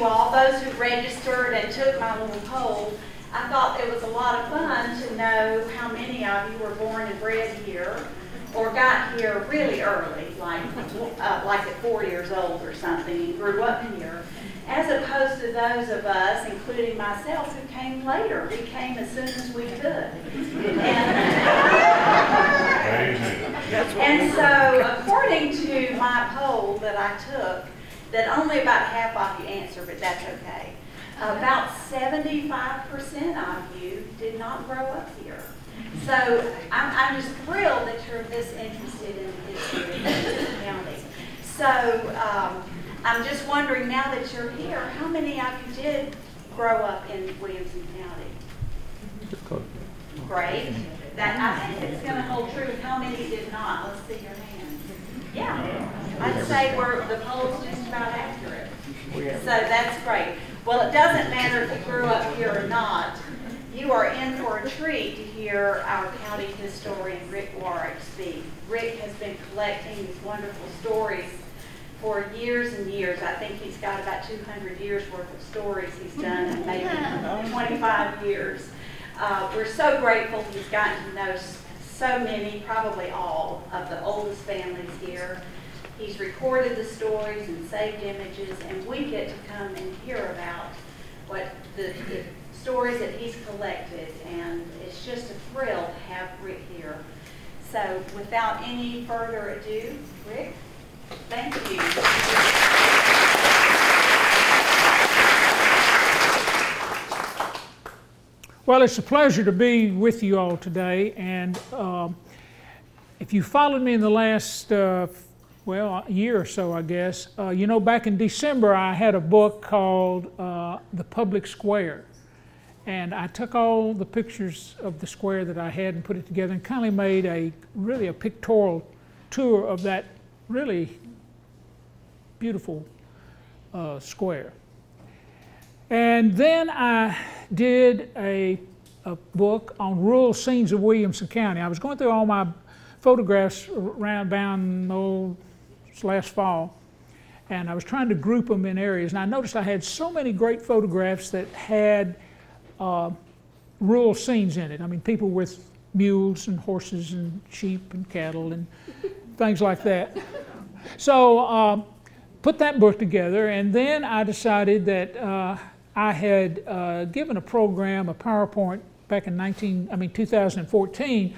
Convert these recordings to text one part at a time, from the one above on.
you all, those who registered and took my little poll, I thought it was a lot of fun to know how many of you were born and bred here or got here really early, like at 4 years old or something, and grew up here, as opposed to those of us, including myself, who came later. We came as soon as we could. And so, according to my poll that I took, that only about half of you answered, but that's okay. About 75% of you did not grow up here. So I'm just thrilled that you're this interested in the history of Williamson County. So I'm just wondering, now that you're here, how many of you did grow up in Williamson County? Great. That, I think it's going to hold true. How many did not? Let's see your hands. Yeah. I'd say the poll's just about accurate. So that's great. Well, it doesn't matter if you grew up here or not. You are in for a treat to hear our county historian, Rick Warwick, speak. Rick has been collecting these wonderful stories for years and years. I think he's got about 200 years worth of stories he's done in maybe 25 years. We're so grateful he's gotten to know so many, probably all, of the oldest families here. He's recorded the stories and saved images, and we get to come and hear about what the stories that he's collected, and it's just a thrill to have Rick here. So without any further ado, Rick, thank you. Well, it's a pleasure to be with you all today, and if you followed me in the last well, a year or so, I guess, you know, back in December I had a book called The Public Square. And I took all the pictures of the square that I had and put it together and kind of made really a pictorial tour of that really beautiful square. And then I did a book on rural scenes of Williamson County. I was going through all my photographs around last fall, and I was trying to group them in areas. And I noticed I had so many great photographs that had rural scenes in it. I mean, people with mules and horses and sheep and cattle and things like that. So put that book together, and then I decided that I had given a program, a PowerPoint, back in 2014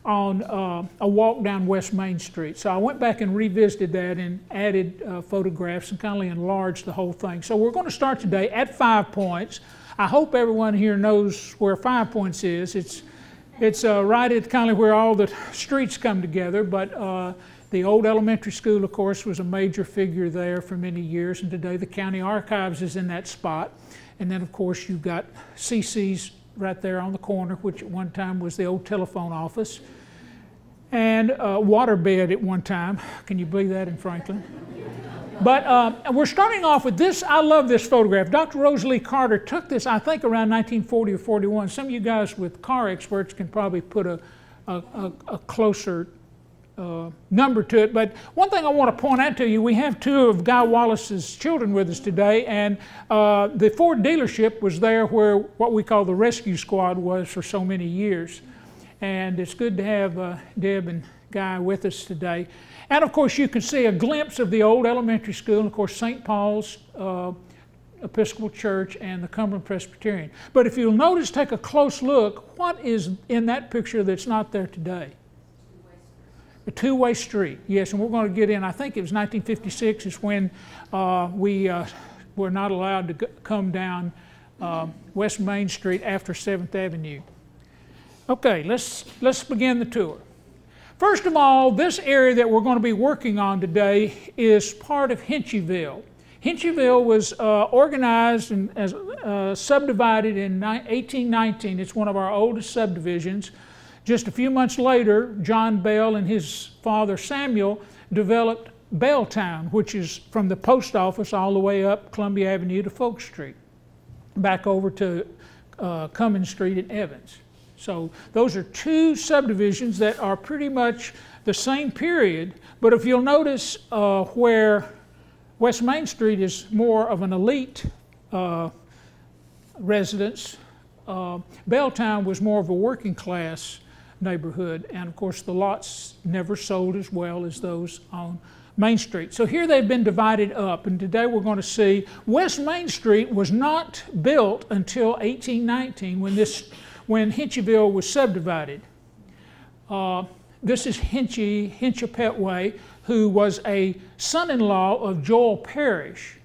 on a walk down West Main Street. So I went back and revisited that and added photographs and kind of enlarged the whole thing. So we're going to start today at 5 Points. I hope everyone here knows where 5 Points is. It's right at kind of where all the streets come together, but the old elementary school, of course, was a major figure there for many years, and today the county archives is in that spot. And then, of course, you've got CC's right there on the corner, which at one time was the old telephone office, and waterbed at one time. Can you believe that in Franklin? But we're starting off with this. I love this photograph. Dr. Rosalie Carter took this, I think, around 1940 or 41. Some of you guys with car experts can probably put a closer number to it. But one thing I want to point out to you, we have two of Guy Wallace's children with us today, and the Ford dealership was there where what we call the rescue squad was for so many years. And it's good to have Deb and Guy with us today. And of course you can see a glimpse of the old elementary school, and of course St. Paul's Episcopal Church and the Cumberland Presbyterian. But if you'll notice, take a close look, what is in that picture that's not there today? A two-way street, yes, and we're going to get in, I think it was 1956 is when we were not allowed to come down West Main Street after 7th Avenue. Okay, let's begin the tour. First of all, this area that we're going to be working on today is part of Hinchyville. Hinchyville was organized and subdivided in 1819. It's one of our oldest subdivisions. Just a few months later, John Bell and his father Samuel developed Belltown, which is from the post office all the way up Columbia Avenue to Folk Street, back over to Cummins Street in Evans. So those are two subdivisions that are pretty much the same period, but if you'll notice where West Main Street is more of an elite residents. Belltown was more of a working class neighborhood, and of course the lots never sold as well as those on Main Street. So here they've been divided up, and today we're going to see West Main Street was not built until 1819 when Hinchyville was subdivided. This is Hinchy Pettway, who was a son-in-law of Joel Parrish.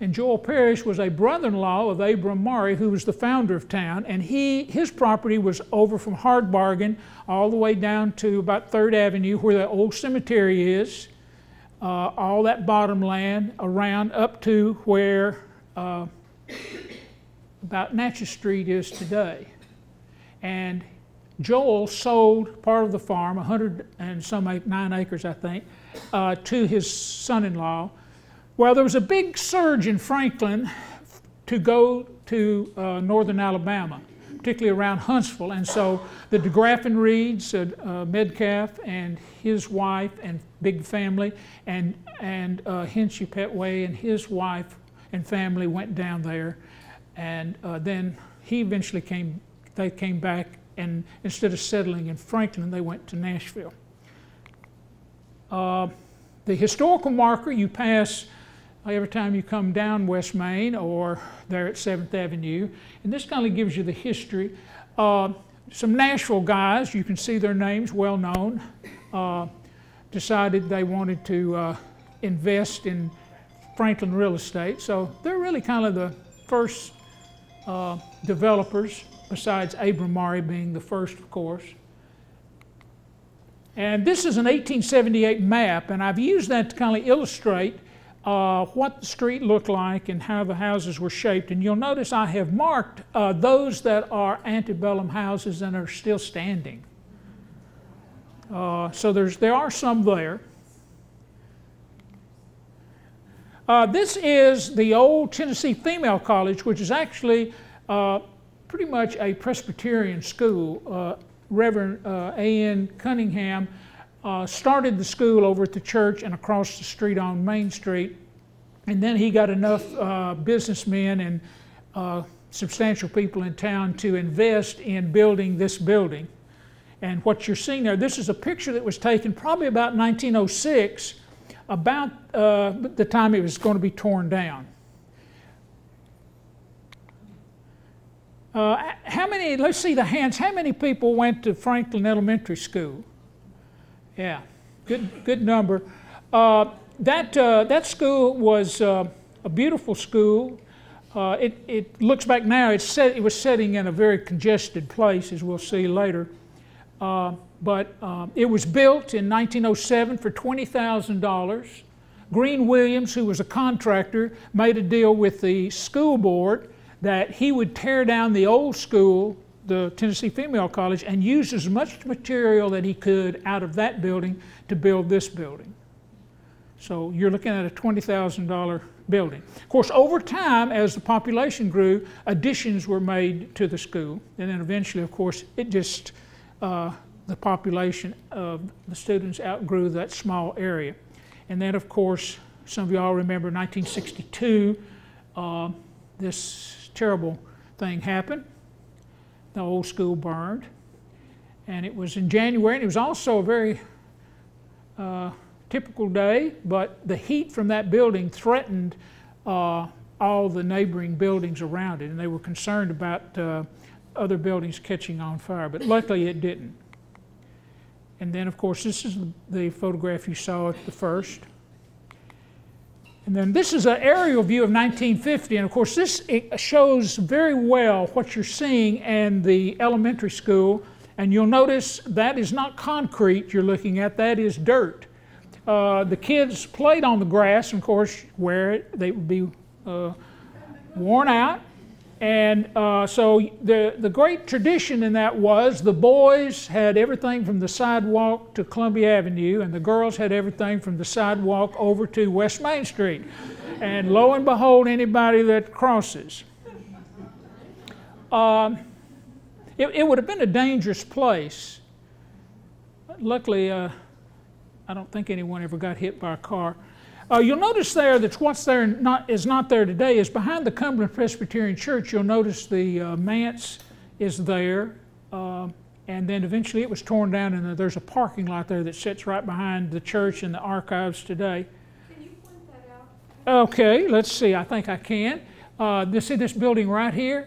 And Joel Parrish was a brother-in-law of Abram Murray, who was the founder of town, and his property was over from Hard Bargain all the way down to about 3rd Avenue, where the old cemetery is, all that bottom land around up to where about Natchez Street is today. And Joel sold part of the farm, 9 acres, I think, to his son-in-law. Well, there was a big surge in Franklin to go to northern Alabama, particularly around Huntsville. And so the DeGraff and Reeds, Metcalf and his wife and big family, and Hinchy Pettway and his wife and family went down there. And then he eventually came back, and instead of settling in Franklin, they went to Nashville. The historical marker you pass every time you come down West Main or there at 7th Avenue, and this kind of gives you the history. Some Nashville guys, you can see their names, well known, decided they wanted to invest in Franklin real estate. So they're really kind of the first developers, besides Abram Murray being the first, of course. And this is an 1878 map, and I've used that to kind of illustrate what the street looked like and how the houses were shaped. And you'll notice I have marked those that are antebellum houses and are still standing. So there are some there. This is the old Tennessee Female College, which is actually pretty much a Presbyterian school. Reverend A.N. Cunningham started the school over at the church and across the street on Main Street, and then he got enough businessmen and substantial people in town to invest in building this building. And what you're seeing there, this is a picture that was taken probably about 1906, about the time it was going to be torn down. Let's see the hands, how many people went to Franklin Elementary School? Yeah, good number. That school was a beautiful school. It looks back now, it was sitting in a very congested place, as we'll see later. But it was built in 1907 for $20,000. Green Williams, who was a contractor, made a deal with the school board that he would tear down the old school, the Tennessee Female College, and use as much material that he could out of that building to build this building. So you're looking at a $20,000 building. Of course, over time, as the population grew, additions were made to the school, and then eventually, of course, it just, the population of the students outgrew that small area. And then, of course, some of y'all remember 1962, this terrible thing happened. The old school burned, and it was in January, and it was also a very typical day, but the heat from that building threatened all the neighboring buildings around it, and they were concerned about other buildings catching on fire, but luckily it didn't. And then, of course, this is the photograph you saw at the first. And then this is an aerial view of 1950, and of course this shows very well what you're seeing in the elementary school, and you'll notice that is not concrete you're looking at, that is dirt. The kids played on the grass, and of course where they would be worn out, and so the great tradition in that was the boys had everything from the sidewalk to Columbia Avenue, and the girls had everything from the sidewalk over to West Main Street. And lo and behold, anybody that crosses. It would have been a dangerous place. Luckily, I don't think anyone ever got hit by a car. You'll notice there that what's there is not there today is behind the Cumberland Presbyterian Church. You'll notice the manse is there, and then eventually it was torn down, and there's a parking lot there that sits right behind the church and the archives today. Can you point that out? Okay, let's see. I think I can. See this building right here?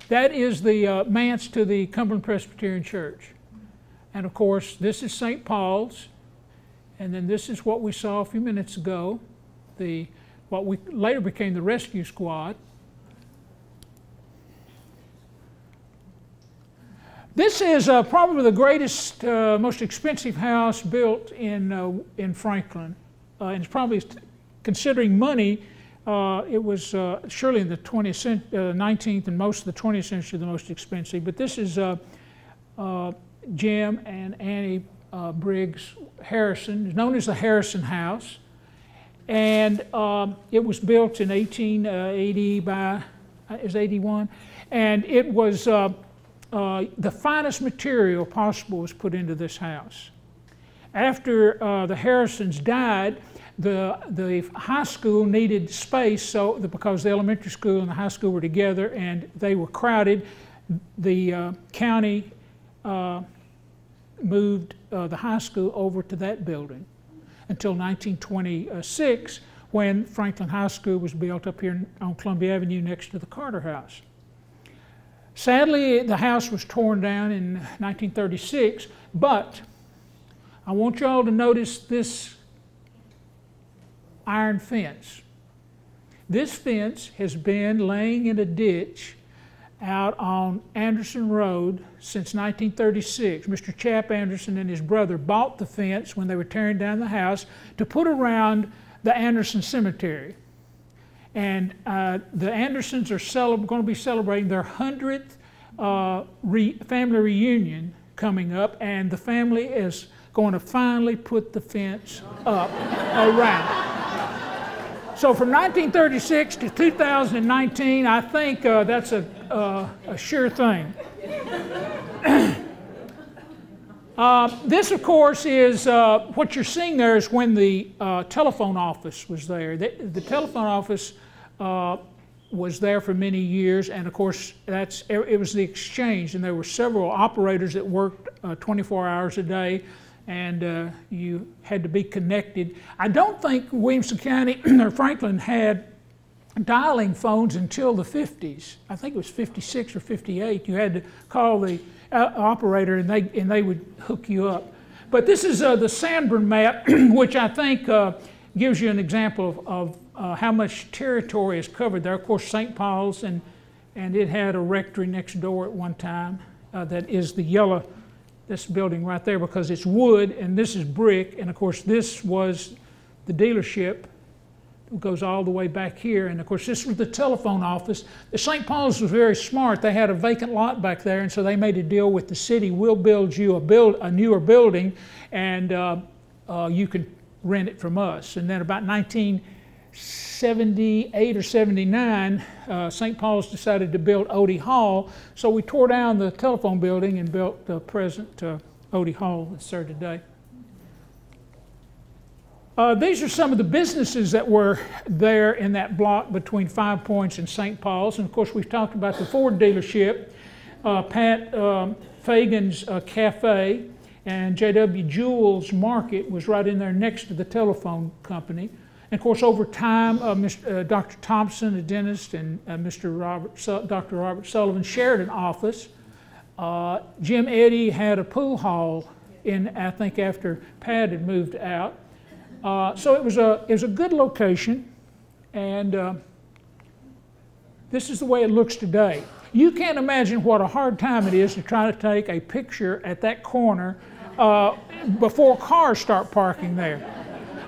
That is the manse to the Cumberland Presbyterian Church. And of course, this is St. Paul's. And then this is what we saw a few minutes ago, what we later became the rescue squad. This is probably the greatest, most expensive house built in Franklin. And it's probably, considering money, it was surely in the 19th and most of the 20th century the most expensive. But this is Jim and Annie Briggs Harrison, known as the Harrison House, and it was built in 1880 by, is 81, and it was the finest material possible was put into this house. After the Harrisons died, the high school needed space because the elementary school and the high school were together and they were crowded. The county moved the high school over to that building until 1926, when Franklin High School was built up here on Columbia Avenue next to the Carter House. Sadly, the house was torn down in 1936, but I want you all to notice this iron fence. This fence has been laying in a ditch out on Anderson Road since 1936. Mr. Chap Anderson and his brother bought the fence when they were tearing down the house to put around the Anderson Cemetery. And the Andersons are going to be celebrating their 100th family reunion coming up, and the family is going to finally put the fence up around. So from 1936 to 2019, I think that's a sure thing. This, of course, is what you're seeing there is when the telephone office was there. The telephone office was there for many years, and of course, it was the exchange, and there were several operators that worked 24 hours a day, and you had to be connected. I don't think Williamson County or Franklin had dialing phones until the 50s. I think it was 56 or 58. You had to call the operator and they would hook you up. But this is the Sandburg Map, which I think gives you an example of how much territory is covered there. Of course, St. Paul's, and it had a rectory next door at one time. That is the yellow, this building right there, because it's wood and this is brick. And of course, this was the dealership. It goes all the way back here. And of course, this was the telephone office. The St. Paul's was very smart. They had a vacant lot back there, and so they made a deal with the city. We'll build you a newer building, and you can rent it from us. And then about 1978 or 79, St. Paul's decided to build Edie Hall, so we tore down the telephone building and built the present Edie Hall that's there today. These are some of the businesses that were there in that block between 5 Points and St. Paul's. And of course, we've talked about the Ford dealership, Pat Fagan's Cafe, and J.W. Jewell's Market was right in there next to the telephone company. And of course, over time, Dr. Thompson, a dentist, and Dr. Robert Sullivan shared an office. Jim Eddy had a pool hall I think after Pat had moved out. So it was a good location, and this is the way it looks today. You can't imagine what a hard time it is to try to take a picture at that corner before cars start parking there.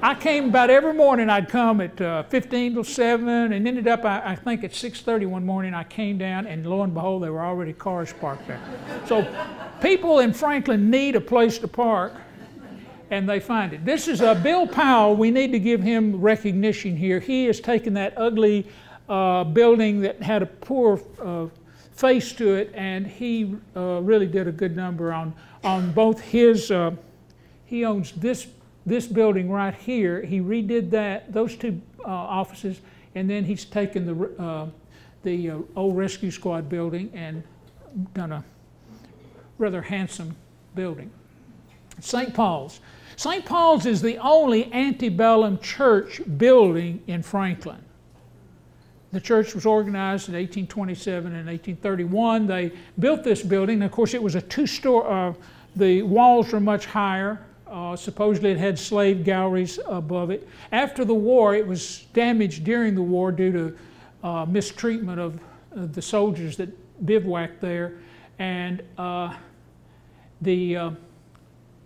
I came about every morning. I'd come at 15 till 7, and ended up, I think at 6:30 one morning, I came down, and lo and behold, there were already cars parked there. So people in Franklin need a place to park, and they find it. This is Bill Powell. We need to give him recognition here. He has taken that ugly building that had a poor face to it, and he really did a good number on both his, he owns this this building right here. He redid that, those two offices, and then he's taken the old rescue squad building and done a rather handsome building. St. Paul's. St. Paul's is the only antebellum church building in Franklin. The church was organized in 1827 and 1831. They built this building. Of course, it was a two-story. The walls were much higher. Supposedly, it had slave galleries above it. After the war, it was damaged during the war due to mistreatment of the soldiers that bivouacked there. And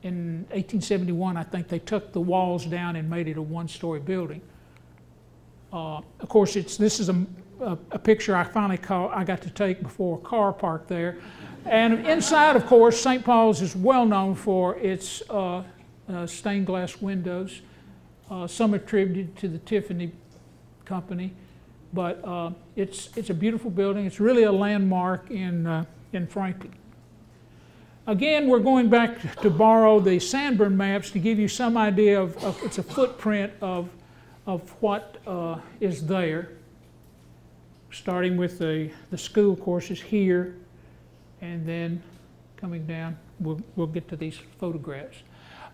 in 1871, I think they took the walls down and made it a one-story building. Of course, this is a picture I got to take before a car parked there. And inside, of course, St. Paul's is well known for its stained glass windows, some attributed to the Tiffany Company, but it's a beautiful building. It's really a landmark in Franklin. Again, we're going back to borrow the Sandburg maps to give you some idea of it's a footprint of what is there. Starting with the school courses here, and then coming down, we'll get to these photographs.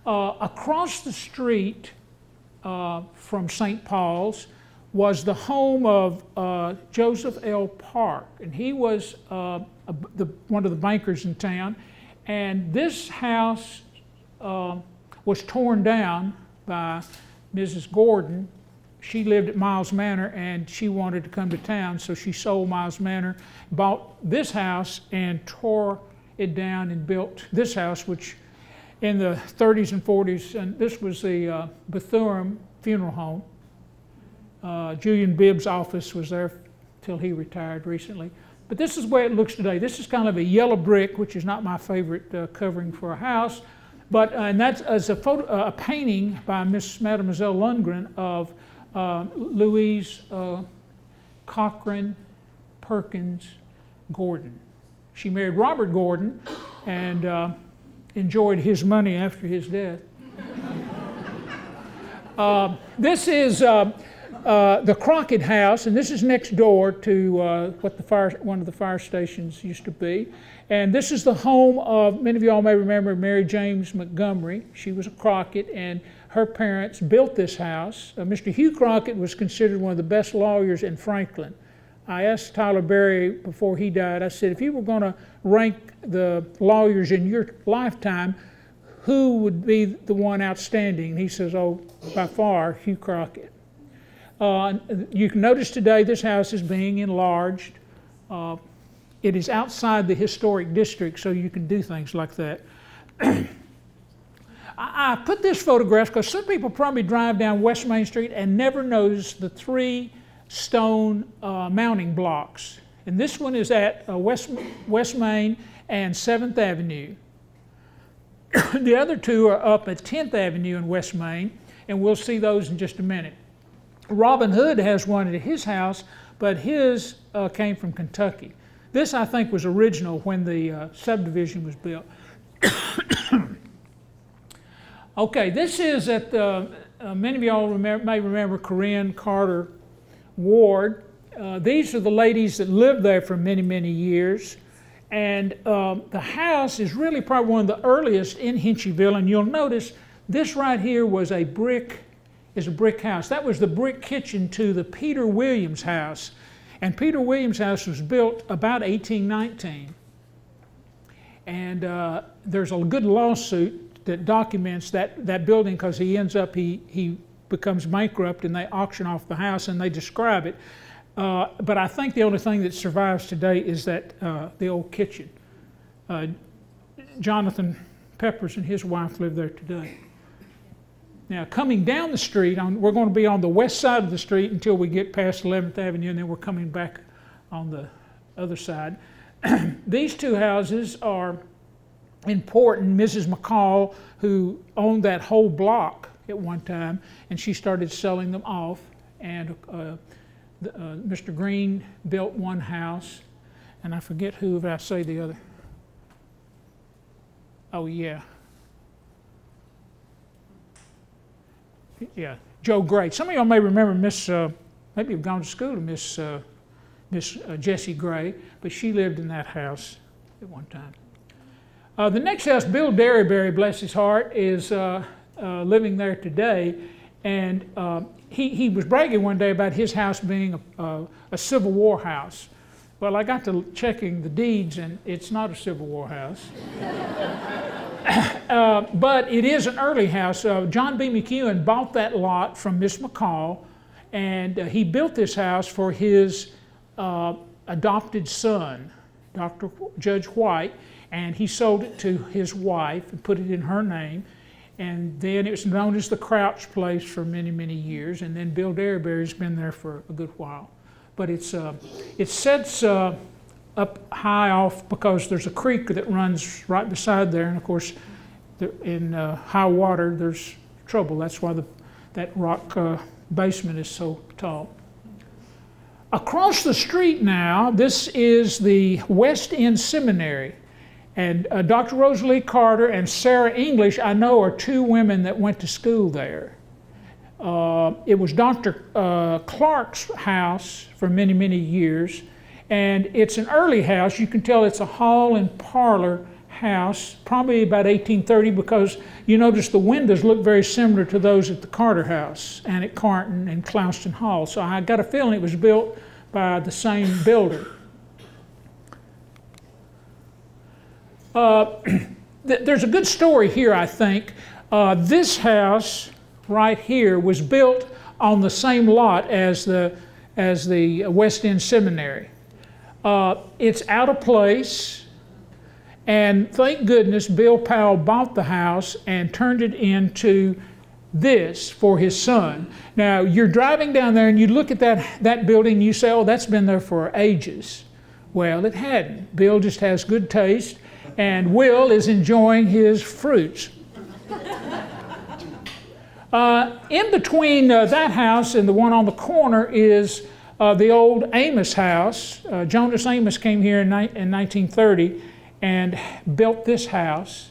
Across the street from St. Paul's was the home of Joseph L. Park, and he was one of the bankers in town. And this house was torn down by Mrs. Gordon. She lived at Miles Manor, and she wanted to come to town, so she sold Miles Manor, bought this house, and tore it down and built this house, which in the 30s and 40s, and this was the Bethune Funeral Home. Julian Bibb's office was there till he retired recently. But this is the way it looks today. This is kind of a yellow brick, which is not my favorite covering for a house. But and that's as a painting by Mademoiselle Lundgren of Louise Cochran Perkins Gordon. She married Robert Gordon and enjoyed his money after his death. This is the Crockett House, and this is next door to what one of the fire stations used to be. And this is the home of, many of y'all may remember, Mary James Montgomery. She was a Crockett, and her parents built this house. Mr. Hugh Crockett was considered one of the best lawyers in Franklin. I asked Tyler Berry before he died, I said, if you were going to rank the lawyers in your lifetime, who would be the one outstanding? And he says, oh, by far, Hugh Crockett. You can notice today this house is being enlarged. It is outside the historic district, so you can do things like that. I put this photograph because some people probably drive down West Main Street and never notice the three stone mounting blocks. And this one is at West Main and 7th Avenue. The other two are up at 10th Avenue and West Main, and we'll see those in just a minute. Robin Hood has one at his house, but his came from Kentucky. This, I think, was original when the subdivision was built. Okay, this is at many of y'all may remember Corinne Carter Ward. These are the ladies that lived there for many, many years. And the house is really probably one of the earliest in Hinchyville, and you'll notice this right here was a brick house. That was the brick kitchen to the Peter Williams house. And Peter Williams house was built about 1819. And there's a good lawsuit that documents that building because he becomes bankrupt and they auction off the house and they describe it. But I think the only thing that survives today is that the old kitchen. Jonathan Peppers and his wife live there today. Now, coming down the street, we're going to be on the west side of the street until we get past 11th Avenue, and then we're coming back on the other side. These two houses are important. Mrs. McCall, who owned that whole block at one time, and she started selling them off. And Mr. Green built one house, and I forget who, if I say the other. Oh, yeah. yeah, Joe Gray. Some of y'all may remember maybe have gone to school to Miss Jessie Gray, but she lived in that house at one time. The next house, Bill Derryberry, bless his heart, is living there today, and he was bragging one day about his house being a Civil War house. Well, I got to checking the deeds, and it's not a Civil War house. But it is an early house. John B. McEwen bought that lot from Miss McCall, and he built this house for his adopted son, Dr. Judge White, and he sold it to his wife and put it in her name. And then it was known as the Crouch Place for many, many years, and then Bill Derryberry's been there for a good while. But it sits up high off because there's a creek that runs right beside there, and of course in high water there's trouble. That's why that rock basement is so tall. Across the street now, this is the West End Seminary, and Dr. Rosalie Carter and Sarah English, I know, are two women that went to school there. It was Dr. Clark's house for many, many years, and it's an early house. You can tell it's a hall and parlor house, probably about 1830, because you notice the windows look very similar to those at the Carter House and at Carnton and Clouston Hall. So I got a feeling it was built by the same builder. There's a good story here, I think. This house right here was built on the same lot as the West End Seminary. It's out of place, and thank goodness Bill Powell bought the house and turned it into this for his son. Now, you're driving down there and you look at that building and you say, oh, that's been there for ages. Well, it hadn't. Bill just has good taste, and Will is enjoying his fruits. In between that house and the one on the corner is the old Amos House. Jonas Amos came here in 1930 and built this house.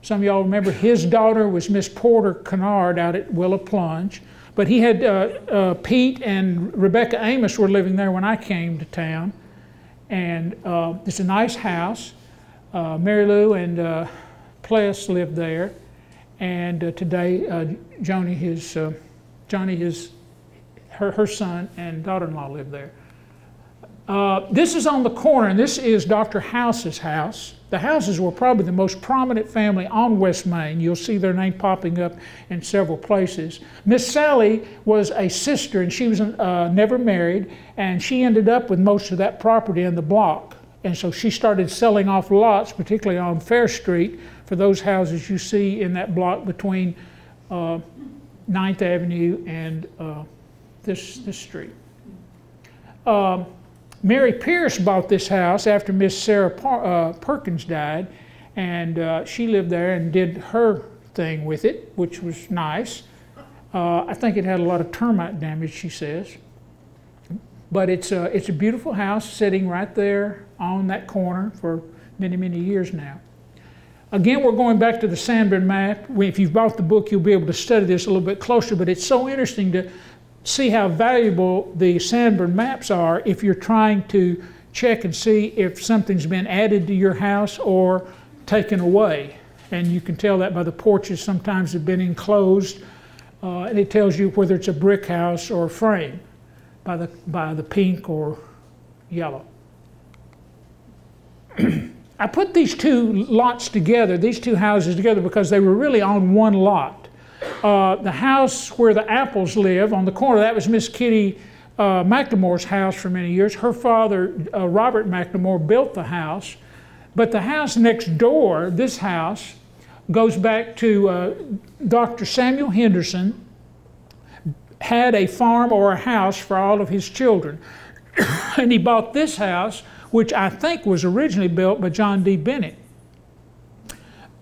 Some of y'all remember his daughter was Miss Porter Kennard out at Willow Plunge. But he had Pete and Rebecca Amos were living there when I came to town. And it's a nice house. Mary Lou and Pless lived there. And today, Johnny, her son and daughter-in-law live there. This is on the corner, and this is Dr. House's house. The Houses were probably the most prominent family on West Main. You'll see their name popping up in several places. Miss Sally was a sister, and she was never married, and she ended up with most of that property in the block. And so she started selling off lots, particularly on Fair Street, for those houses you see in that block between 9th Avenue and this street. Mary Pierce bought this house after Miss Sarah Perkins died, and she lived there and did her thing with it, which was nice. I think it had a lot of termite damage, she says. But it's a beautiful house sitting right there on that corner for many, many years now. Again, we're going back to the Sandburg Map. If you've bought the book, you'll be able to study this a little bit closer, but it's so interesting to see how valuable the Sandburg maps are if you're trying to check and see if something's been added to your house or taken away. And you can tell that by the porches sometimes have been enclosed, and it tells you whether it's a brick house or a frame by the pink or yellow. I put these two lots together, these two houses together, because they were really on one lot. The house where the Apples live on the corner, that was Miss Kitty McLemore's house for many years. Her father, Robert McLemore, built the house. But the house next door, this house, goes back to Dr. Samuel Henderson, had a farm or a house for all of his children. And he bought this house, which I think was originally built by John D. Bennett.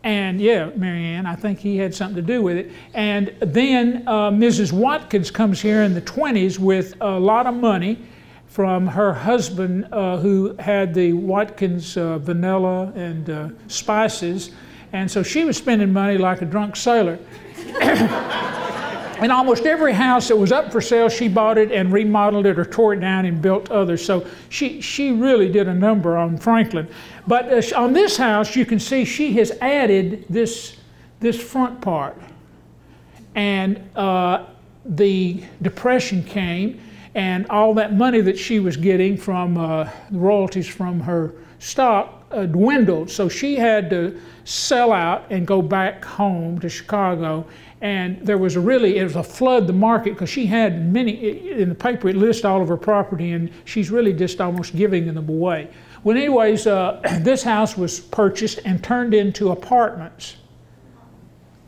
And yeah, Marianne, I think he had something to do with it. And then Mrs. Watkins comes here in the 20s with a lot of money from her husband who had the Watkins vanilla and spices. And so she was spending money like a drunk sailor. And almost every house that was up for sale, she bought it and remodeled it or tore it down and built others. So she really did a number on Franklin. But on this house, you can see she has added this front part. And the Depression came, and all that money that she was getting from the royalties from her stock dwindled. So she had to sell out and go back home to Chicago. And there was it was a flood the market, because she had many, in the paper it lists all of her property, and she's really just almost giving them away. Well, anyways, this house was purchased and turned into apartments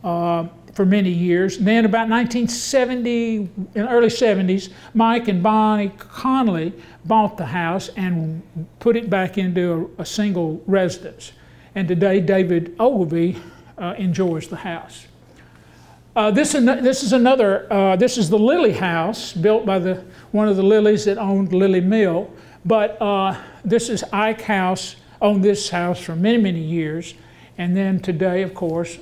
for many years. And then about 1970, in the early 70s, Mike and Bonnie Conley bought the house and put it back into a single residence. And today, David Ogilvy enjoys the house. This is the Lilly House, built by one of the Lillys that owned Lilly Mill. But this is Ike House, owned this house for many, many years. And then today, of course,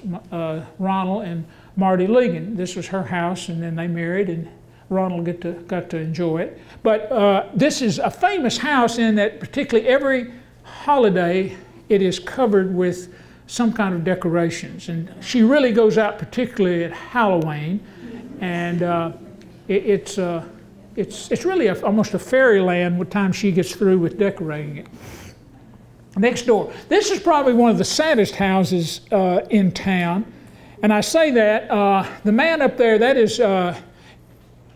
Ronald and Marty Ligon. This was her house, and then they married, and Ronald got to enjoy it. But this is a famous house in that particularly every holiday it is covered with some kind of decorations. And she really goes out particularly at Halloween, and it's really almost a fairyland what time she gets through with decorating it. Next door. This is probably one of the saddest houses in town. And I say that, the man up there, that is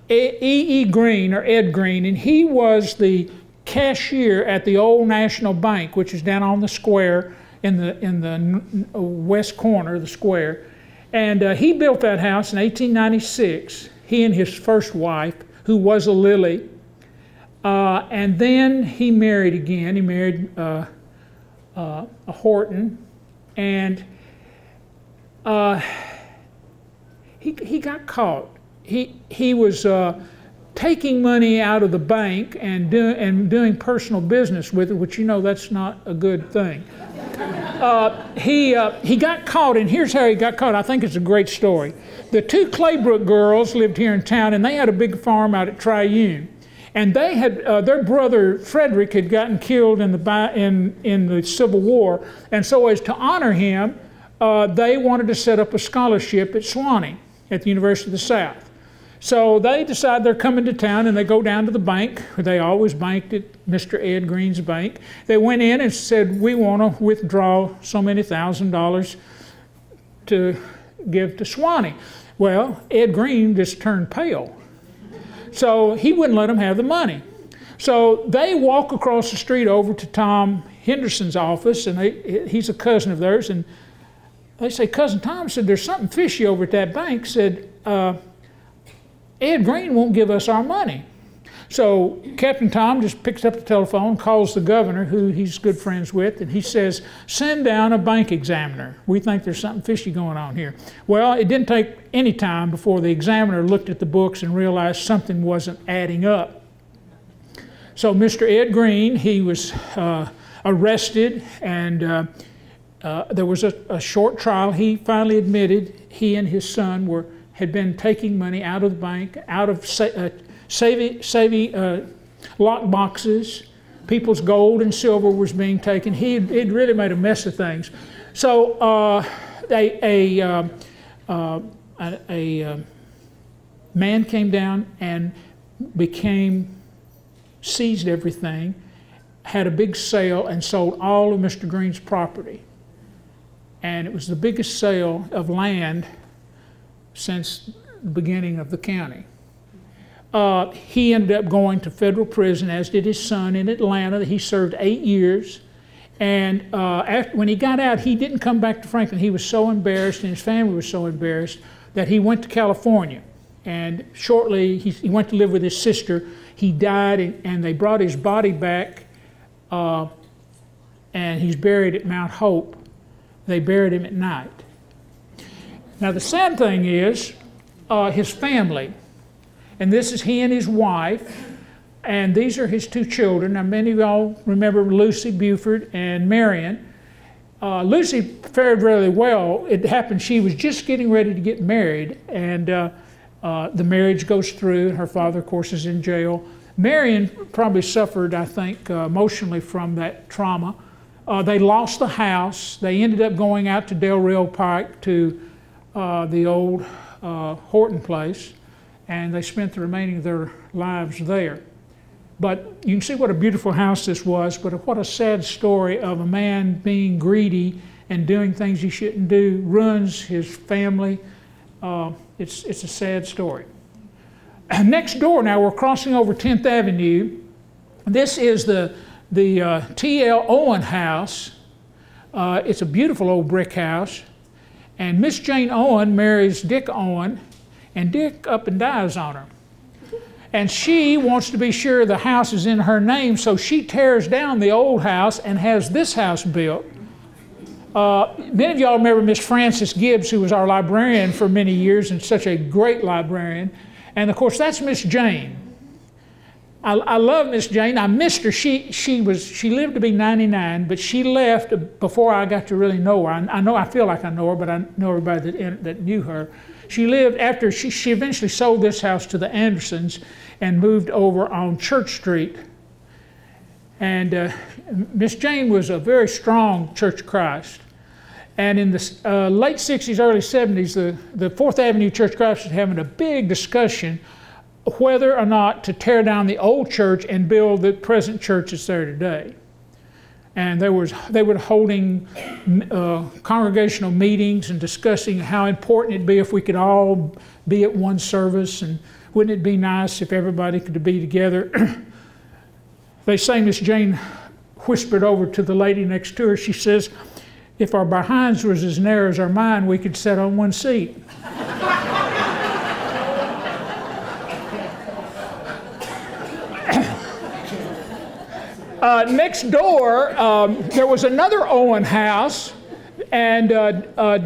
E.E. Green, or Ed Green, and he was the cashier at the old National Bank, which is down on the square in the west corner of the square. And he built that house in 1896, he and his first wife, who was a Lilly. And then he married again. He married a Horton, and he got caught. He was taking money out of the bank and doing personal business with it, which, you know, that's not a good thing. He got caught, and here's how he got caught. I think it's a great story. The two Claybrook girls lived here in town, and they had a big farm out at Triune. And they had their brother Frederick had gotten killed in the Civil War, and so as to honor him, they wanted to set up a scholarship at Sewanee at the University of the South. So they decide they're coming to town, and they go down to the bank. They always banked at Mr. Ed Green's bank. They went in and said, "We want to withdraw so many $1,000 to give to Sewanee." Well, Ed Green just turned pale. So he wouldn't let them have the money. So they walk across the street over to Tom Henderson's office, and he's a cousin of theirs, and they say, "Cousin Tom," said, "there's something fishy over at that bank." Said, "Ed Green won't give us our money." So Captain Tom just picks up the telephone, calls the governor, who he's good friends with, and he says, "Send down a bank examiner. We think there's something fishy going on here." Well, it didn't take any time before the examiner looked at the books and realized something wasn't adding up. So Mr. Ed Green, he was arrested, and there was a short trial. He finally admitted he and his son had been taking money out of the bank, out of savvy lock boxes. People's gold and silver was being taken. He'd really made a mess of things. So a man came down and seized everything, had a big sale, and sold all of Mr. Green's property. And it was the biggest sale of land since the beginning of the county. He ended up going to federal prison, as did his son in Atlanta. He served 8 years. And when he got out, he didn't come back to Franklin. He was so embarrassed, and his family was so embarrassed, that he went to California. And shortly, he went to live with his sister. He died, and they brought his body back, and he's buried at Mount Hope. They buried him at night. Now, the sad thing is his family. And this is he and his wife, and these are his two children. Now, many of y'all remember Lucy Buford and Marion. Lucy fared really well. It happened she was just getting ready to get married, and The marriage goes through. Her father, of course, is in jail. Marion probably suffered, I think, emotionally from that trauma. They lost the house. They ended up going out to Del Rio Pike to the old Horton place, and they spent the remaining of their lives there. But you can see what a beautiful house this was, but what a sad story of a man being greedy and doing things he shouldn't do, ruins his family. It's a sad story. Next door now, we're crossing over 10th Avenue. This is the T.L. Owen House. It's a beautiful old brick house. And Miss Jane Owen marries Dick Owen, and Dick up and dies on her. And she wants to be sure the house is in her name, so she tears down the old house and has this house built. Many of y'all remember Miss Frances Gibbs, who was our librarian for many years and such a great librarian. And of course, that's Miss Jane. I love Miss Jane. I missed her. She lived to be 99, but she left before I got to really know her. I feel like I know her, but I know everybody that knew her. She lived after she eventually sold this house to the Andersons and moved over on Church Street. And Miss Jane was a very strong Church of Christ. And in the late 60s, early 70s, the 4th Avenue Church of Christ was having a big discussion whether or not to tear down the old church and build the present church that's there today. And they were holding congregational meetings and discussing how important it'd be if we could all be at one service, and wouldn't it be nice if everybody could be together. They say Miss Jane whispered over to the lady next to her. She says, "If our behinds was as narrow as our mind, we could sit on one seat." Next door, there was another Owen House, and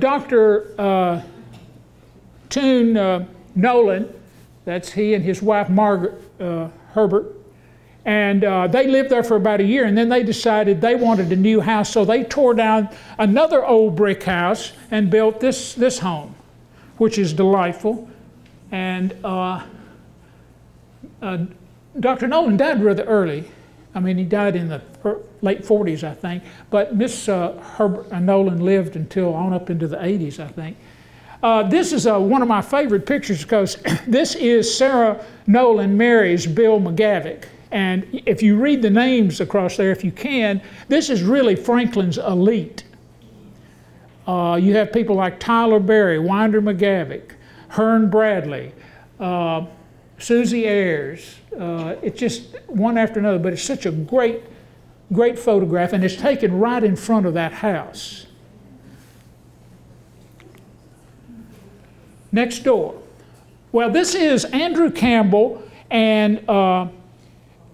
Dr. Toon Nolan, that's he and his wife Margaret Herbert, and they lived there for about a year, and then they decided they wanted a new house, so they tore down another old brick house and built this home, which is delightful. And Dr. Nolan died rather early. I mean, he died in the late 40s, I think, but Miss Herbert Nolan lived until on up into the 80s, I think. This is one of my favorite pictures because this is Sarah Nolan marries Bill McGavick. And if you read the names across there, if you can, this is really Franklin's elite. You have people like Tyler Berry, Winder McGavick, Hearn Bradley, Susie Ayres. It's just one after another, but it's such a great photograph, and it's taken right in front of that house. Next door. Well, this is Andrew Campbell and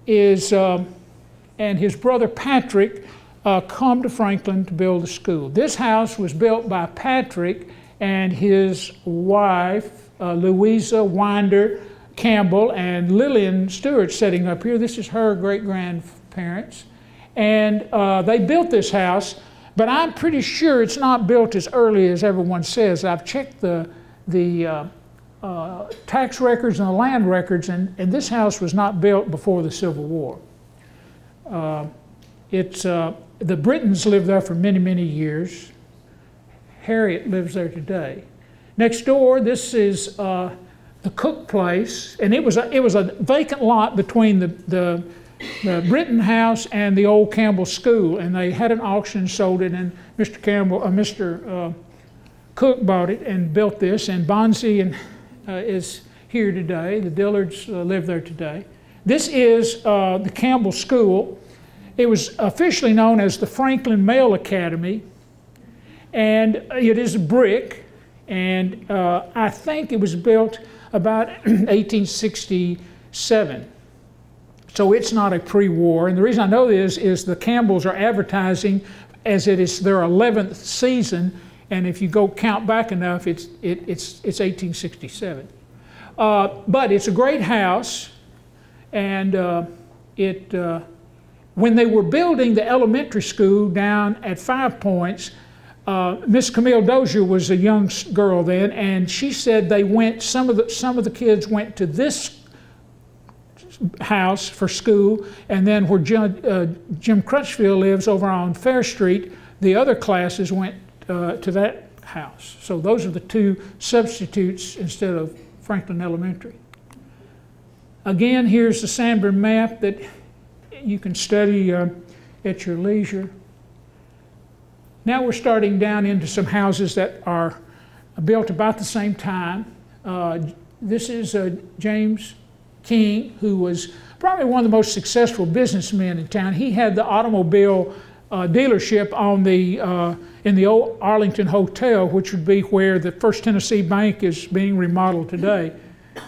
his brother Patrick come to Franklin to build a school. This house was built by Patrick and his wife, Louisa Winder Campbell, and Lillian Stewart sitting up here. This is her great-grandparents. And they built this house, but I'm pretty sure it's not built as early as everyone says. I've checked the tax records and the land records, and this house was not built before the Civil War. The Britons lived there for many, many years. Harriet lives there today. Next door, this is the Cook place, and it was a vacant lot between the Britton house and the old Campbell School, and they had an auction and sold it, and Mr. Cook bought it and built this, and Bonzi is here today. The Dillards live there today. This is the Campbell School. It was officially known as the Franklin Male Academy, and it is a brick, and I think it was built about 1867. So it's not a pre-war. And the reason I know this is the Campbells are advertising as it is their 11th season, and if you go count back enough, it's 1867. But it's a great house, and when they were building the elementary school down at 5 Points, Miss Camille Dozier was a young girl then, and she said they went. Some of the kids went to this house for school, and then where Jim Crutchfield lives over on Fair Street, the other classes went to that house. So those are the two substitutes instead of Franklin Elementary. Again, here's the Sandburg Map that you can study at your leisure. Now we're starting down into some houses that are built about the same time. This is James King, who was probably one of the most successful businessmen in town. He had the automobile dealership on in the old Arlington Hotel, which would be where the First Tennessee Bank is being remodeled today.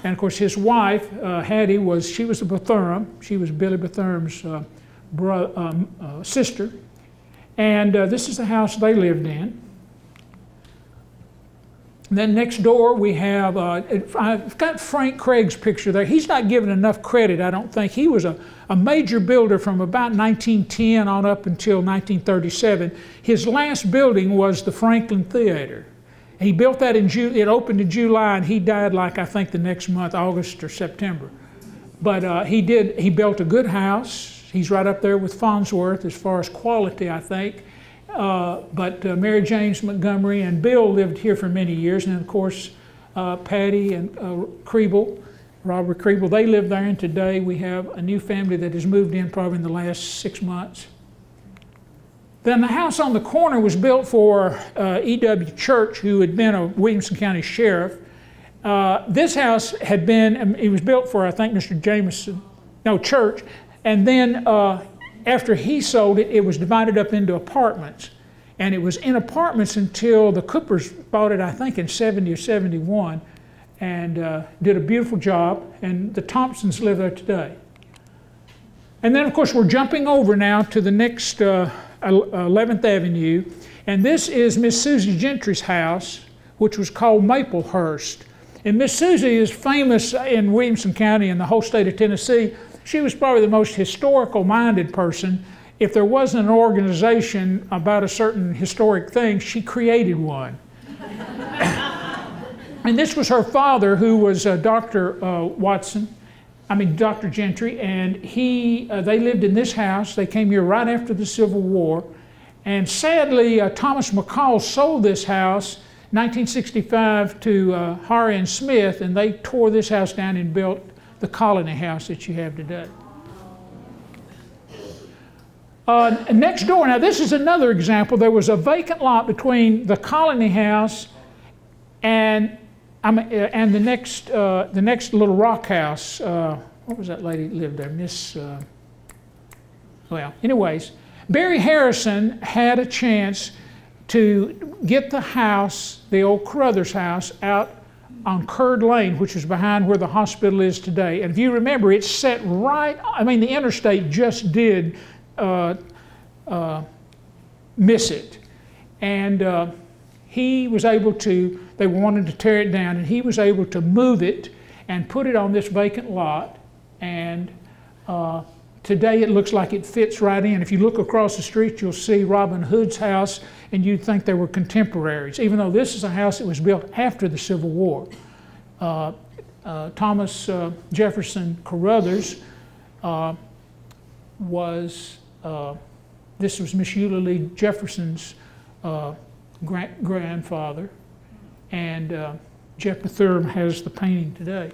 And of course, his wife, Hattie, she was a Bethurem. She was Billy Bethure's sister. And this is the house they lived in. And then next door we have, I've got Frank Craig's picture there. He's not given enough credit, I don't think. He was a major builder from about 1910 on up until 1937. His last building was the Franklin Theater. He built that it opened in July, and he died like I think the next month, August or September. But he built a good house. He's right up there with Farnsworth as far as quality, I think. But Mary James Montgomery and Bill lived here for many years. And then, of course, Patty and Robert Kriebel, they live there. And today we have a new family that has moved in probably in the last 6 months. Then the house on the corner was built for E.W. Church, who had been a Williamson County sheriff. This house had been, it was built for, I think, Mr. Jameson, Church. And then after he sold it, it was divided up into apartments. And it was in apartments until the Coopers bought it, I think, in 70 or 71, and did a beautiful job. And the Thompsons live there today. And then, of course, we're jumping over now to the next 11th Avenue. And this is Miss Susie Gentry's house, which was called Maplehurst. And Miss Susie is famous in Williamson County and the whole state of Tennessee. She was probably the most historical-minded person. If there wasn't an organization about a certain historic thing, she created one. And this was her father, who was Dr. Dr. Gentry, and they lived in this house. They came here right after the Civil War. And sadly, Thomas McCall sold this house 1965 to Harry and Smith, and they tore this house down and built the Colony House that you have today. Next door, now this is another example. There was a vacant lot between the Colony House and the next little rock house. What was that lady that lived there? Well, anyways, Barry Harrison had a chance to get the house, the old Carruthers House, out on Curd Lane, which is behind where the hospital is today. And if you remember, it's set right, the interstate just did miss it. And he was able to, they wanted to tear it down, and he was able to move it and put it on this vacant lot. And today it looks like it fits right in. If you look across the street, you'll see Robin Hood's house, and you'd think they were contemporaries, even though this is a house that was built after the Civil War. Thomas Jefferson Carruthers this was Miss Eulalie Jefferson's grandfather, and Jeff Bethurem has the painting today.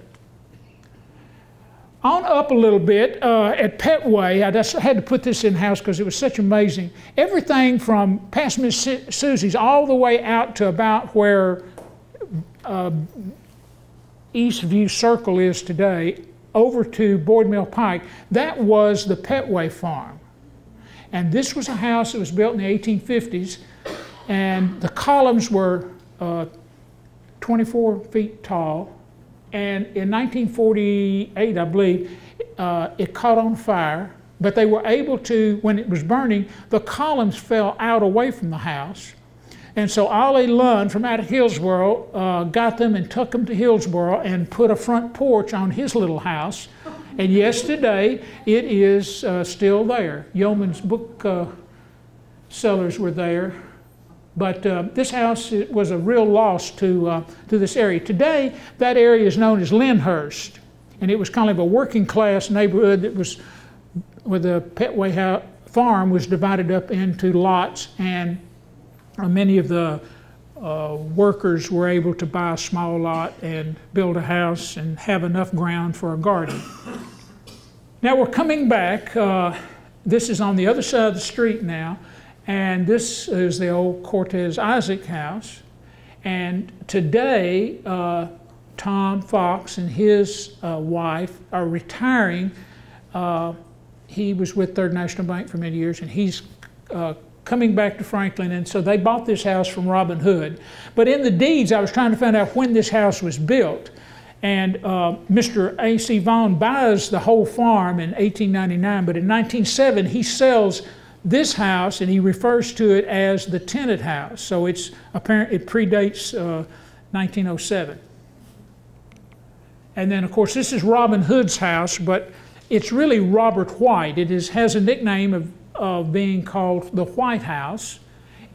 On up a little bit, at Pettway, I just had to put this in-house because it was such amazing. Everything from past Miss Susie's all the way out to about where Eastview Circle is today, over to Boyd Mill Pike, that was the Pettway farm. And this was a house that was built in the 1850s, and the columns were 24 feet tall. And in 1948, I believe, it caught on fire, but they were able to, when it was burning, the columns fell out away from the house. And so Ollie Lund from out of Hillsboro got them and took them to Hillsboro and put a front porch on his little house. And yes, today it is still there. Yeoman's book sellers were there. But this house was a real loss to this area. Today, that area is known as Lyndhurst, and it was kind of a working class neighborhood that was, where the Pettway farm was divided up into lots, and many of the workers were able to buy a small lot and build a house and have enough ground for a garden. Now we're coming back. This is on the other side of the street now, and this is the old Cortez Isaac house. And today, Tom Fox and his wife are retiring. He was with Third National Bank for many years, and he's coming back to Franklin, and so they bought this house from Robin Hood. But in the deeds, I was trying to find out when this house was built. And Mr. A.C. Vaughn buys the whole farm in 1899, but in 1907 he sells this house and he refers to it as the tenant house. So it's apparent it predates 1907. And then of course this is Robin Hood's house, but it's really Robert White. It has a nickname of being called the White House.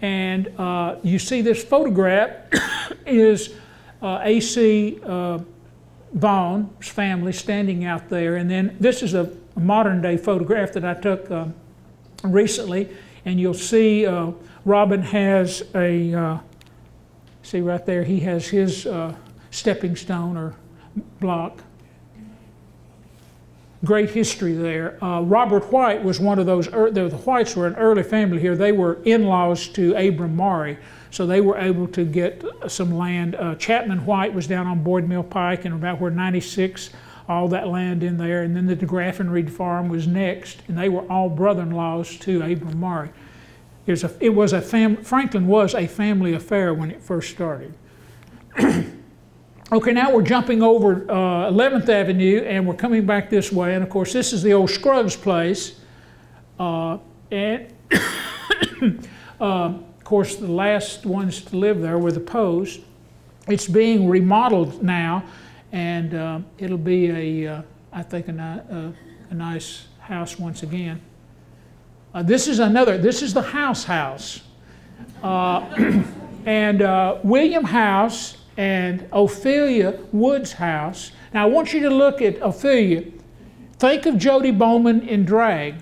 And you see this photograph is A.C. Vaughn's family standing out there, and then this is a modern day photograph that I took recently, and you'll see Robin has a, see right there, he has his stepping stone or block. Great history there. Robert White was one of those, the Whites were an early family here. They were in-laws to Abram Maury, so they were able to get some land. Chapman White was down on Boyd Mill Pike and about where 96, all that land in there, and then the DeGraff and Reed farm was next, and they were all brother-in-laws to Abram Maury. Franklin was a family affair when it first started. Okay, now we're jumping over 11th Avenue and we're coming back this way, and of course this is the old Scruggs Place, and of course the last ones to live there were the Poes. It's being remodeled now, and it'll be I think a nice house once again. This is the House. And William House and Ophelia Wood's house. Now I want you to look at Ophelia. Think of Jody Bowman in drag,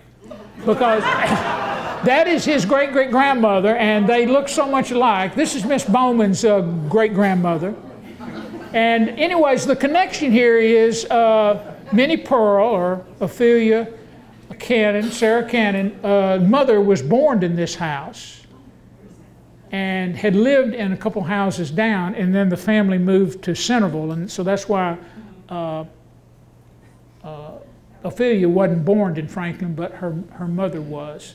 because that is his great-great-grandmother, and they look so much alike. This is Miss Bowman's great-grandmother. And anyways, the connection here is Minnie Pearl, or Ophelia Cannon, Sarah Cannon, mother was born in this house and had lived in a couple houses down, and then the family moved to Centerville, and so that's why Ophelia wasn't born in Franklin, but her mother was.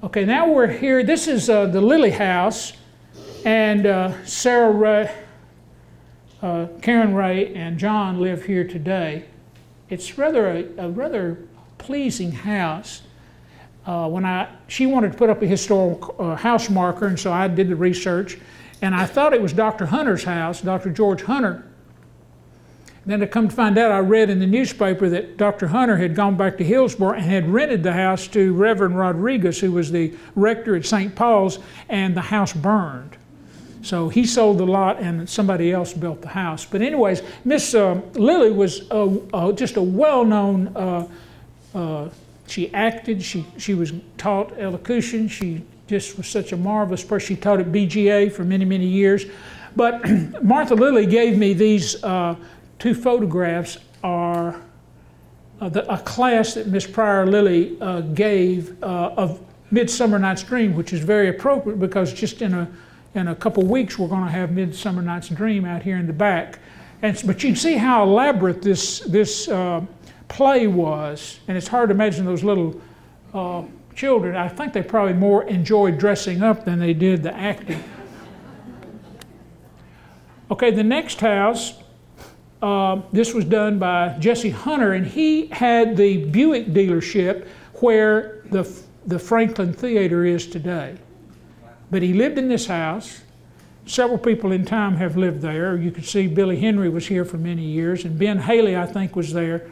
Okay, now we're here. This is the Lilly House, and Karen Ray and John live here today. It's a rather pleasing house. She wanted to put up a historical house marker, and so I did the research, and I thought it was Dr. Hunter's house, Dr. George Hunter. And then to come to find out, I read in the newspaper that Dr. Hunter had gone back to Hillsborough and had rented the house to Reverend Rodriguez, who was the rector at St. Paul's, and the house burned. So he sold the lot and somebody else built the house. But anyways, Miss Lilly was just a well-known, she acted, she was taught elocution, she just was such a marvelous person. She taught at BGA for many, many years. But Martha Lilly gave me these two photographs, are a class that Miss Pryor Lilly gave of Midsummer Night's Dream, which is very appropriate because just in a couple weeks we're going to have Midsummer Night's Dream out here in the back. But you can see how elaborate this play was, and it's hard to imagine those little children. I think they probably more enjoyed dressing up than they did the acting. Okay, the next house, this was done by Jesse Hunter, and he had the Buick dealership where the Franklin Theater is today. But he lived in this house. Several people in time have lived there. You can see Billy Henry was here for many years, and Ben Haley, I think, was there.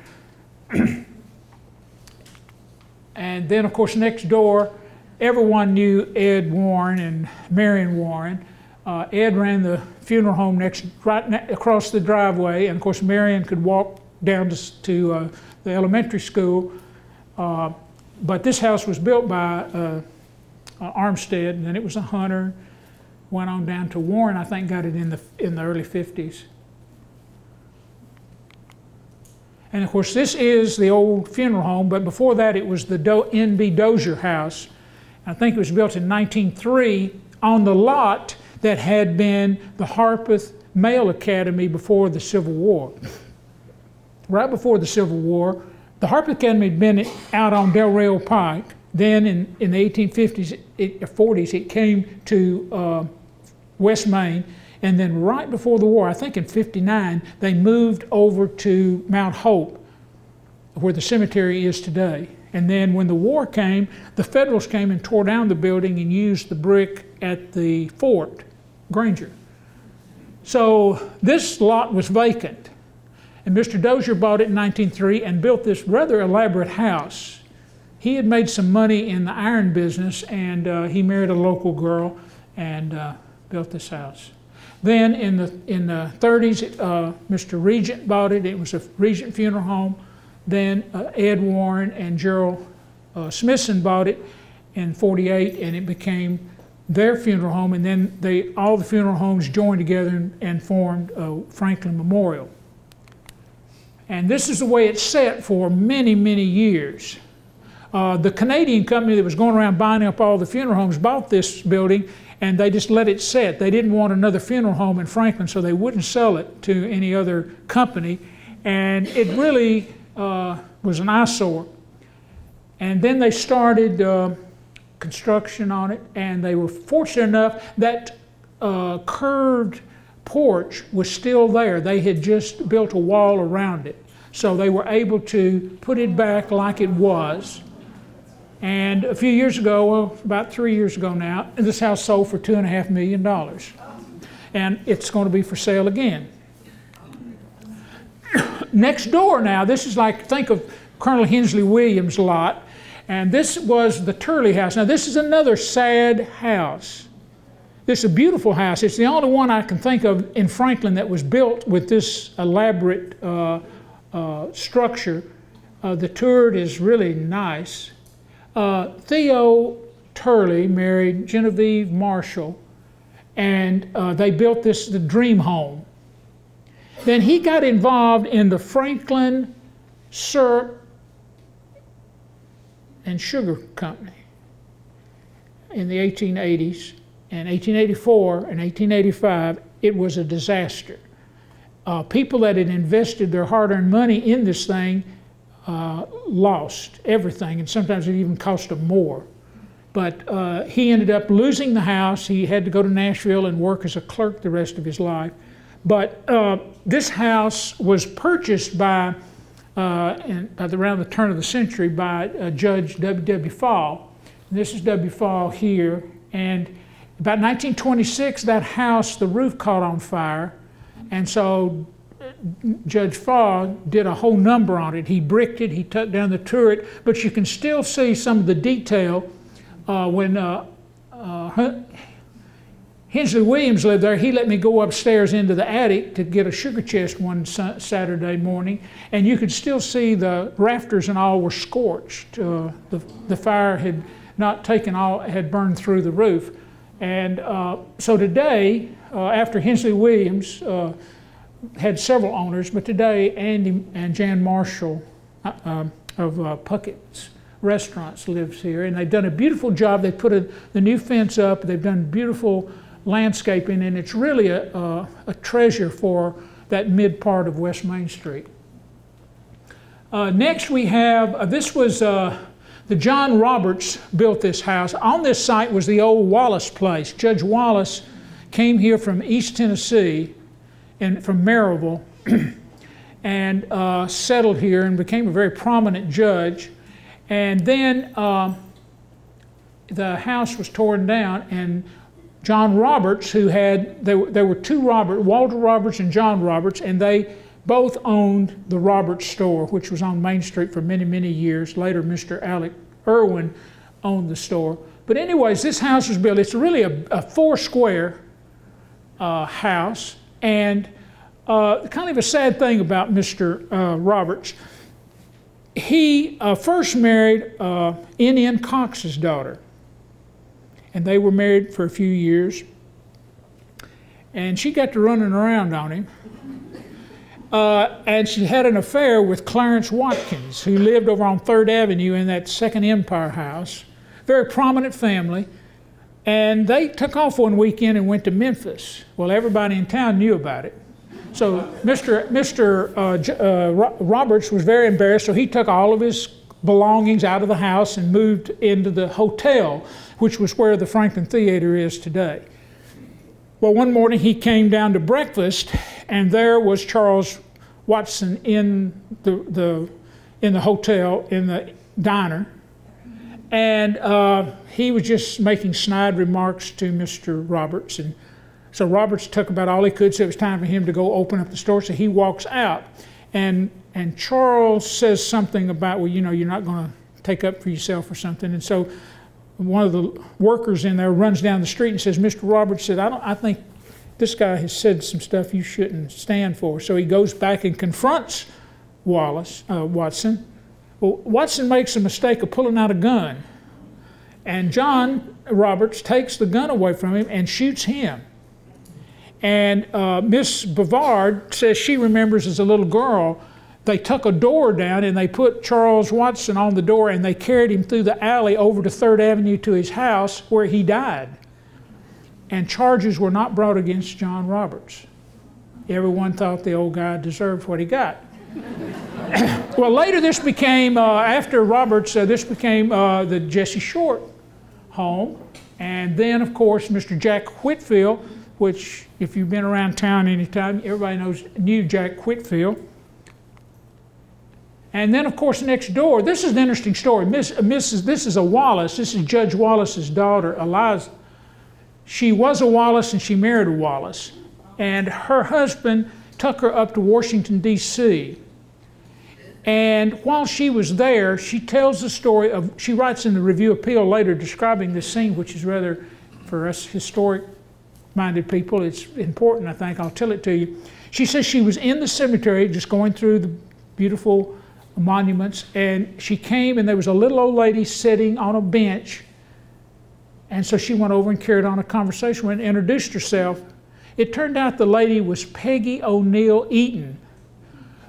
And then, of course, next door everyone knew Ed Warren and Marion Warren. Ed ran the funeral home right across the driveway, and of course Marion could walk down to the elementary school. But this house was built by Armstead, and then it was a Hunter. Went on down to Warren, I think, got it in the early 50s. And of course, this is the old funeral home, but before that it was the N.B. Dozier House. I think it was built in 1903 on the lot that had been the Harpeth Male Academy before the Civil War. Right before the Civil War, the Harpeth Academy had been out on Del Rail Pike. Then in the 1850s, 40s, it came to West Main. And then right before the war, I think in '59, they moved over to Mount Hope, where the cemetery is today. And then when the war came, the Federals came and tore down the building and used the brick at the fort, Granger. So this lot was vacant. And Mr. Dozier bought it in 1903 and built this rather elaborate house. He had made some money in the iron business, and he married a local girl and built this house. Then in the 30s, Mr. Regent bought it. It was a Regent funeral home. Then Ed Warren and Gerald Smithson bought it in '48, and it became their funeral home. And then all the funeral homes joined together and formed Franklin Memorial. And this is the way it's set for many, many years. The Canadian company that was going around buying up all the funeral homes bought this building, and they just let it sit. They didn't want another funeral home in Franklin, so they wouldn't sell it to any other company. And it really was an eyesore. And then they started construction on it, and they were fortunate enough that curved porch was still there. They had just built a wall around it. So they were able to put it back like it was. And a few years ago, well, about 3 years ago now, this house sold for $2.5 million. And it's going to be for sale again. Next door now, this is like, think of Colonel Hensley Williams' lot. And this was the Turley House. Now this is another sad house. This is a beautiful house. It's the only one I can think of in Franklin that was built with this elaborate structure. The turret is really nice. Theo Turley married Genevieve Marshall, and they built the dream home. Then he got involved in the Franklin Syrup and Sugar Company in the 1880s. And 1884 and 1885, it was a disaster. People that had invested their hard-earned money in this thing lost everything, and sometimes it even cost them more. But he ended up losing the house. He had to go to Nashville and work as a clerk the rest of his life. But this house was purchased by, around the turn of the century, by Judge W.W. Fall. And this is W. Fall here. And about 1926, that house, the roof caught on fire. And so Judge Fall did a whole number on it. He bricked it, he took down the turret, but you can still see some of the detail when Hensley Williams lived there. He let me go upstairs into the attic to get a sugar chest one Saturday morning, and you could still see the rafters and all were scorched. The fire had not taken all, had burned through the roof. And so today, after Hensley Williams had several owners, but today Andy and Jan Marshall of Puckett's Restaurants lives here, and they've done a beautiful job. They put the new fence up. They've done beautiful landscaping, and it's really a treasure for that mid part of West Main Street. Next we have, this was the John Roberts built this house. On this site was the old Wallace place. Judge Wallace came here from East Tennessee and from Maryville and settled here and became a very prominent judge. And then the house was torn down, and John Roberts, who had, there were two Roberts, Walter Roberts and John Roberts, and they both owned the Roberts store, which was on Main Street for many, many years. Later, Mr. Alec Irwin owned the store. But anyways, this house was built. It's really a 4-square house. And kind of a sad thing about Mr. Roberts, he first married Indian Cox's daughter. And they were married for a few years. And she got to running around on him. And she had an affair with Clarence Watkins, who lived over on 3rd Avenue in that Second Empire house. Very prominent family. And they took off one weekend and went to Memphis. Well, everybody in town knew about it. So Mr. Roberts was very embarrassed, so he took all of his belongings out of the house and moved into the hotel, which was where the Franklin Theater is today. Well, one morning he came down to breakfast, and there was Charles Watson in the hotel, in the diner, and he was just making snide remarks to Mr. Roberts, and so Roberts took about all he could, so it was time for him to go open up the store, so he walks out, and Charles says something about, well, you know, you're not going to take up for yourself or something, and so one of the workers in there runs down the street and says, Mr. Roberts said, I think this guy has said some stuff you shouldn't stand for. So he goes back and confronts Watson. Well, Watson makes a mistake of pulling out a gun. And John Roberts takes the gun away from him and shoots him. And Miss Bavard says she remembers as a little girl, they took a door down and they put Charles Watson on the door and they carried him through the alley over to 3rd Avenue to his house where he died. And charges were not brought against John Roberts. Everyone thought the old guy deserved what he got. Well, later this became, after Roberts, this became the Jesse Short home. And then, of course, Mr. Jack Whitfield, which if you've been around town any time, everybody knew Jack Whitfield. And then, of course, next door, this is an interesting story. This is a Wallace. This is Judge Wallace's daughter, Eliza. She was a Wallace and she married a Wallace. And her husband took her up to Washington, D.C. And while she was there, she tells the story of, she writes in the Review Appeal later describing this scene, which is rather, for us historic-minded people, it's important, I think. I'll tell it to you. She says she was in the cemetery just going through the beautiful monuments, and she came and there was a little old lady sitting on a bench, and so she went over and carried on a conversation and introduced herself. It turned out the lady was Peggy O'Neill Eaton,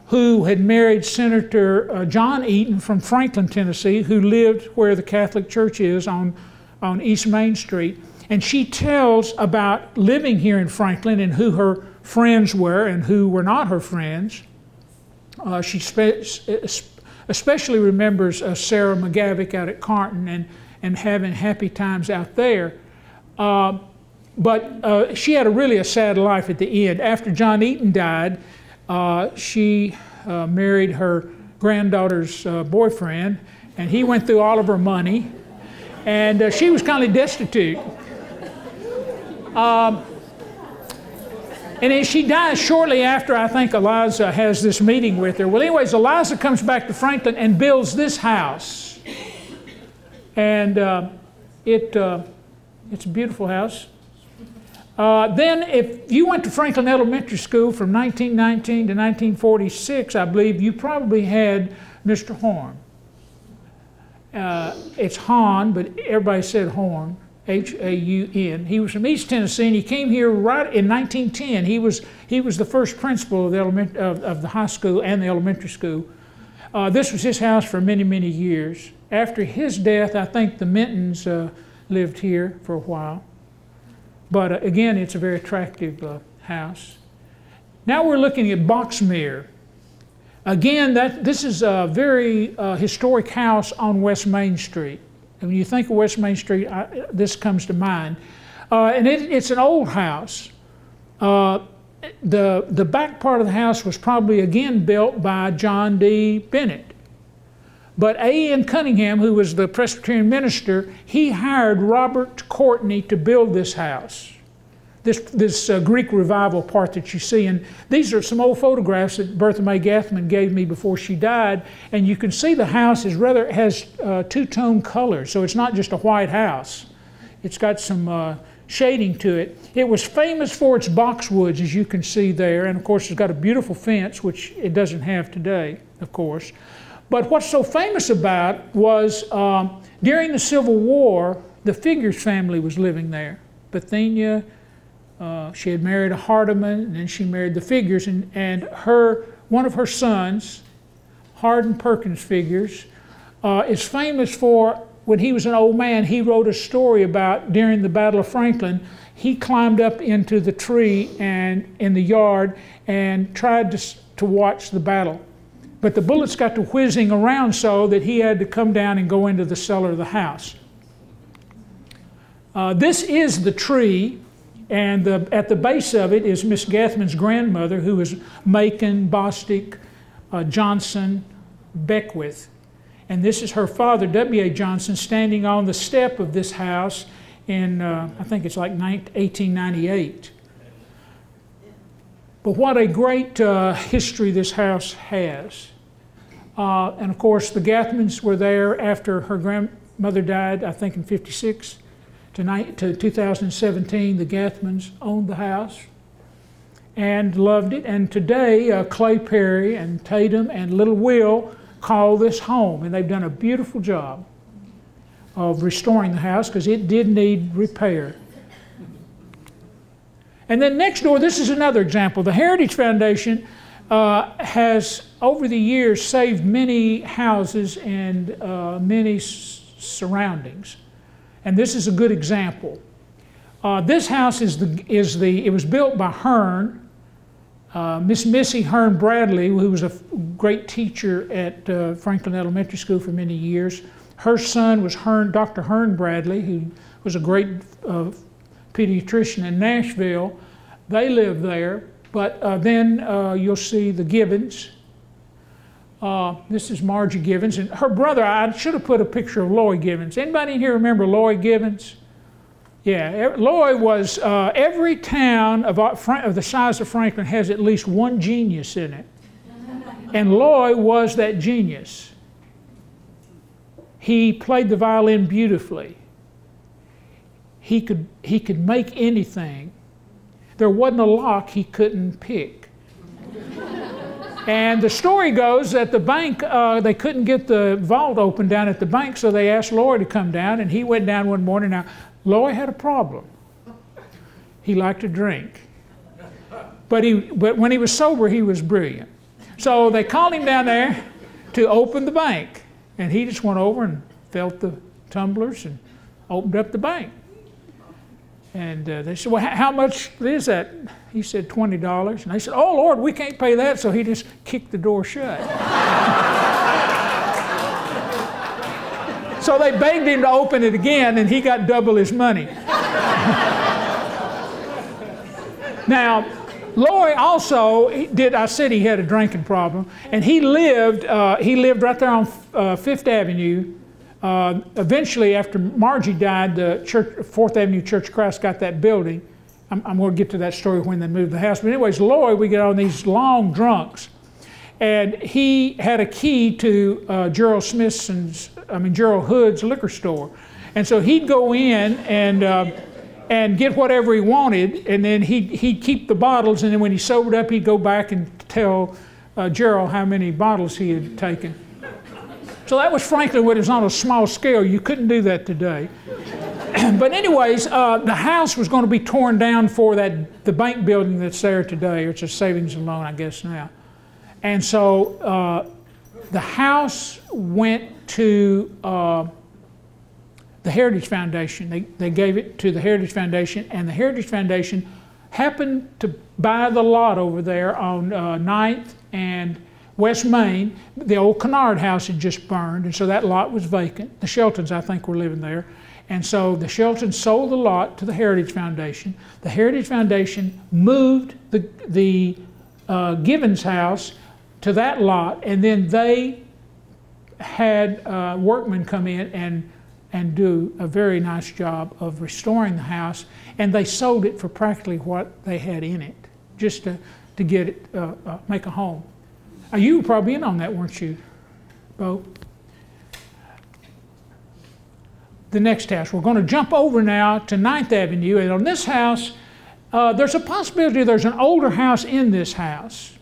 who had married Senator John Eaton from Franklin, Tennessee, who lived where the Catholic Church is on East Main Street. And she tells about living here in Franklin and who her friends were and who were not her friends. She especially remembers Sarah McGavick out at Carnton and having happy times out there. But she had really a sad life at the end. After John Eaton died, she married her granddaughter's boyfriend, and he went through all of her money, and she was kind of destitute. And then she dies shortly after, I think, Eliza has this meeting with her. Well, anyways, Eliza comes back to Franklin and builds this house. And it's a beautiful house. Then if you went to Franklin Elementary School from 1919 to 1946, I believe, you probably had Mr. Horn. It's Hahn, but everybody said Horn. H-A-U-N. He was from East Tennessee, and he came here right in 1910. He was the first principal of the high school and the elementary school. This was his house for many, many years. After his death, I think the Mintons lived here for a while. But again, it's a very attractive house. Now we're looking at Boxmeer. Again, this is a very historic house on West Main Street. And when you think of West Main Street, this comes to mind. And it's an old house. The back part of the house was probably again built by John D. Bennett. But A.N. Cunningham, who was the Presbyterian minister, he hired Robert Courtney to build this house. this Greek revival part that you see. And these are some old photographs that Bertha May Gathman gave me before she died. And you can see the house has two-tone colors, so it's not just a white house. It's got some shading to it. It was famous for its boxwoods, as you can see there. And of course, it's got a beautiful fence, which it doesn't have today, of course. But what's so famous about was during the Civil War, the Figures family was living there. Bethania, she had married a Hardiman, and then she married the Figures, and one of her sons, Hardin Perkins Figures, is famous for, when he was an old man, he wrote a story about during the Battle of Franklin, he climbed up into the tree and in the yard and tried to watch the battle. But the bullets got to whizzing around so that he had to come down and go into the cellar of the house. This is the tree, and at the base of it is Miss Gathman's grandmother, who is Macon, Bostic, Johnson, Beckwith. And this is her father, W.A. Johnson, standing on the step of this house in, I think it's like 1898. But what a great history this house has. And of course, the Gathmans were there after her grandmother died, I think in '56. To 2017, the Gathmans owned the house and loved it. And today, Clay Perry and Tatum and Little Will call this home. And they've done a beautiful job of restoring the house because it did need repair. And then next door, this is another example. The Heritage Foundation has, over the years, saved many houses and many surroundings. And this is a good example. This house it was built by Hearn, Miss Missy Hearn Bradley, who was a great teacher at Franklin Elementary School for many years. Her son was Dr. Hearn Bradley, who was a great pediatrician in Nashville. They lived there, but then you'll see the Gibbons. This is Margie Gibbons, and her brother, I should have put a picture of Lloyd Gibbons. Anybody in here remember Lloyd Gibbons? Yeah, Lloyd was, every town of the size of Franklin has at least one genius in it. And Lloyd was that genius. He played the violin beautifully. He could make anything. There wasn't a lock he couldn't pick. And the story goes that the bank, they couldn't get the vault open down at the bank, so they asked Lloyd to come down, and he went down one morning. Now, Lloyd had a problem. He liked to drink. But when he was sober, he was brilliant. So they called him down there to open the bank, and he just went over and felt the tumblers and opened up the bank. And they said, well, how much is that? He said, $20. And they said, oh, Lord, we can't pay that. So he just kicked the door shut. So they begged him to open it again, and he got double his money. Now, Lloyd also I said he had a drinking problem, and he lived right there on Fifth Avenue. Eventually, after Margie died, the Fourth Avenue Church of Christ got that building. I'm going to get to that story when they moved the house. But anyways, Lloyd, we get on these long drunks. And he had a key to Gerald Hood's liquor store. And so he'd go in and get whatever he wanted, and then he'd keep the bottles, and then when he sobered up, he'd go back and tell Gerald how many bottles he had taken. So that was Franklin, when it was on a small scale. You couldn't do that today. But anyways, the house was going to be torn down for the bank building that's there today. It's a savings and loan, I guess, now. And so the house went to the Heritage Foundation. They gave it to the Heritage Foundation, and the Heritage Foundation happened to buy the lot over there on 9th and West Main. The old Kennard house had just burned, and so that lot was vacant. The Sheltons, I think, were living there. And so the Sheltons sold the lot to the Heritage Foundation. The Heritage Foundation moved the Gibbons house to that lot, and then they had workmen come in and and do a very nice job of restoring the house, and they sold it for practically what they had in it, just to get it, make a home. You were probably in on that, weren't you, Bo? The next house. We're going to jump over now to 9th Avenue, and on this house, there's a possibility there's an older house in this house.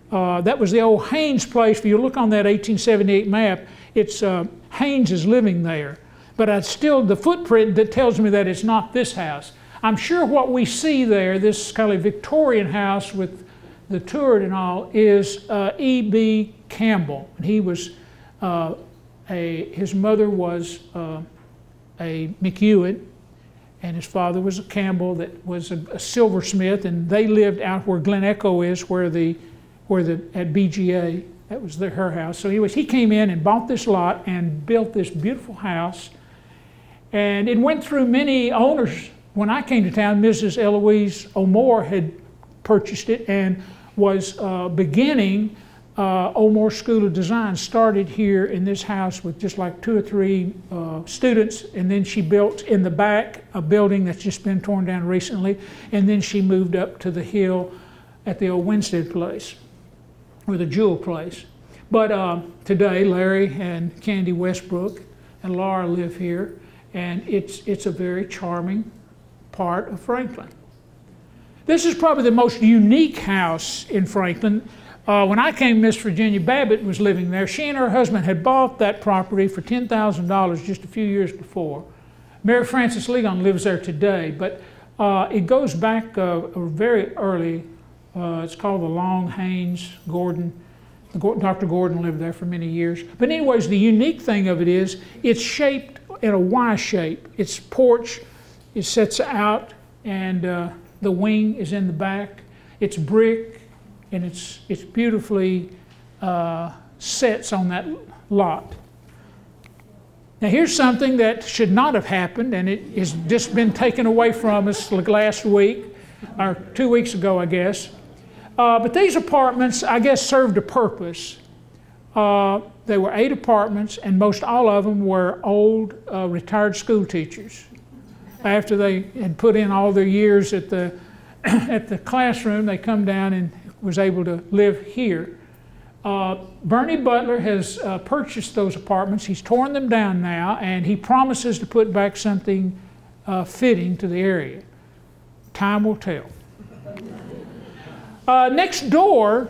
That was the old Haynes place. If you look on that 1878 map, it's Haynes is living there. But it's still the footprint that tells me that it's not this house. I'm sure what we see there, this kind of Victorian house with the turret and all, is E.B. Campbell. And he was his mother was a McEwen, and his father was a Campbell that was a silversmith, and they lived out where Glen Echo is, at BGA. That was her house. So he came in and bought this lot and built this beautiful house. And it went through many owners. When I came to town, Mrs. Eloise O'More had purchased it and was beginning O'More School of Design. Started here in this house with just like 2 or 3 students, and then she built in the back a building that's just been torn down recently, and then she moved up to the hill at the old Winstead place, or the Jewel place. But today, Larry and Candy Westbrook and Laura live here, and it's a very charming part of Franklin. This is probably the most unique house in Franklin. When I came, Miss Virginia Babbitt was living there. She and her husband had bought that property for $10,000 just a few years before. Mary Frances Legon lives there today, but it goes back very early. It's called the Long Haynes Gordon. Dr. Gordon lived there for many years. But anyways, the unique thing of it is it's shaped in a Y shape. Its porch, it sets out, and the wing is in the back. It's brick, and it's beautifully sets on that lot. Now here's something that should not have happened, and it has just been taken away from us last week, or 2 weeks ago, I guess. But these apartments, I guess, served a purpose. There were 8 apartments, and most all of them were old retired school teachers. After they had put in all their years at the classroom, they come down and was able to live here. Bernie Butler has purchased those apartments. He's torn them down now, and he promises to put back something fitting to the area. Time will tell. Next door,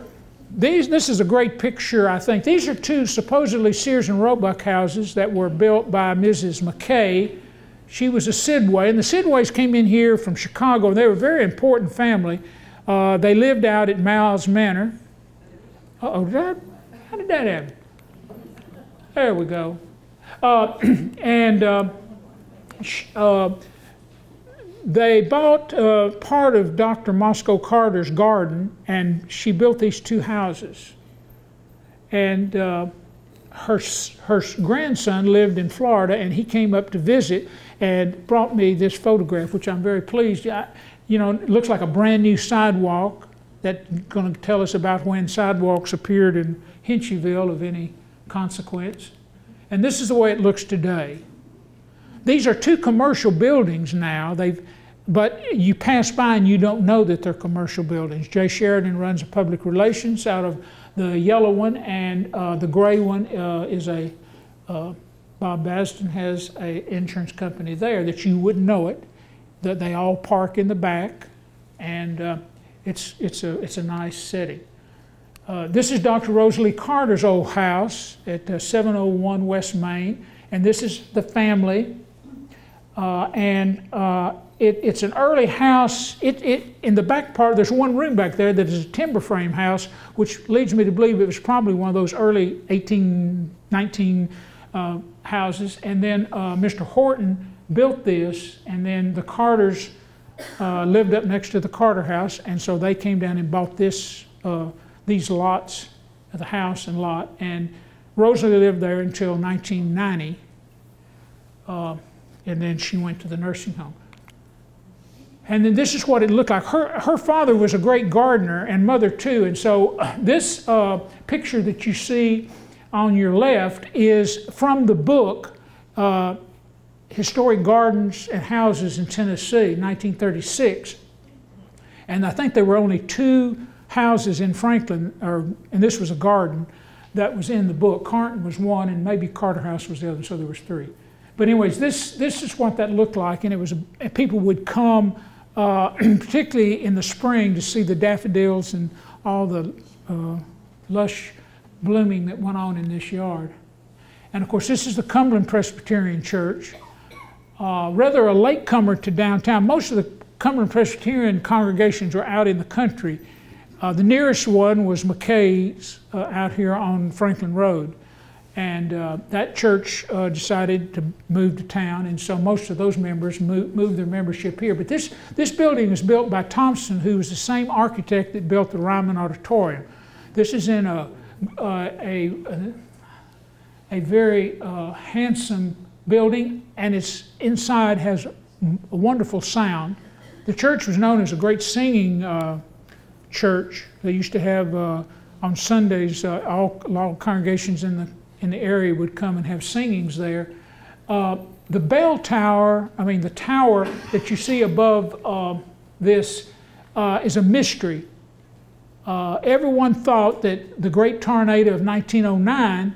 this is a great picture, I think. These are 2 supposedly Sears and Roebuck houses that were built by Mrs. McKay. She was a Sidway, and the Sidways came in here from Chicago, and they were a very important family. They lived out at Miles Manor. Uh-oh, how did that happen? There we go. They bought part of Dr. Moscow Carter's garden, and she built these 2 houses. And her grandson lived in Florida, and he came up to visit and brought me this photograph, which I'm very pleased. It looks like a brand new sidewalk that's going to tell us about when sidewalks appeared in Hinchyville of any consequence. And this is the way it looks today. These are 2 commercial buildings now, but you pass by and you don't know that they're commercial buildings. Jay Sheridan runs a public relations out of the yellow one, and the gray one is Bob Basden has an insurance company there that you wouldn't know it, that they all park in the back, and it's a nice setting. This is Dr. Rosalie Carter's old house at 701 West Main, and this is the family. It's an early house. In the back part, there's one room back there that is a timber frame house, which leads me to believe it was probably one of those early 1819 houses. And then Mr. Horton built this, and then the Carters lived up next to the Carter house, and so they came down and bought these lots, the house and lot. And Rosalie lived there until 1990. And then she went to the nursing home. And then this is what it looked like. Her father was a great gardener, and mother too. And so this picture that you see on your left is from the book historic gardens and houses in Tennessee, 1936. And I think there were only 2 houses in Franklin, and this was a garden, that was in the book. Carnton was one, and maybe Carter House was the other, so there was 3. But anyways, this is what that looked like, and it was people would come, particularly in the spring, to see the daffodils and all the lush blooming that went on in this yard. And of course, this is the Cumberland Presbyterian Church. Rather a latecomer to downtown. Most of the Cumberland Presbyterian congregations are out in the country. The nearest one was McKay's out here on Franklin Road. And that church decided to move to town, and so most of those members moved their membership here. But this building was built by Thompson, who was the same architect that built the Ryman Auditorium. This is in a very handsome building, and its inside has a wonderful sound. The church was known as a great singing church. They used to have on Sundays, a lot of congregations in the area would come and have singings there. The bell tower, the tower that you see above this is a mystery. Everyone thought that the great tornado of 1909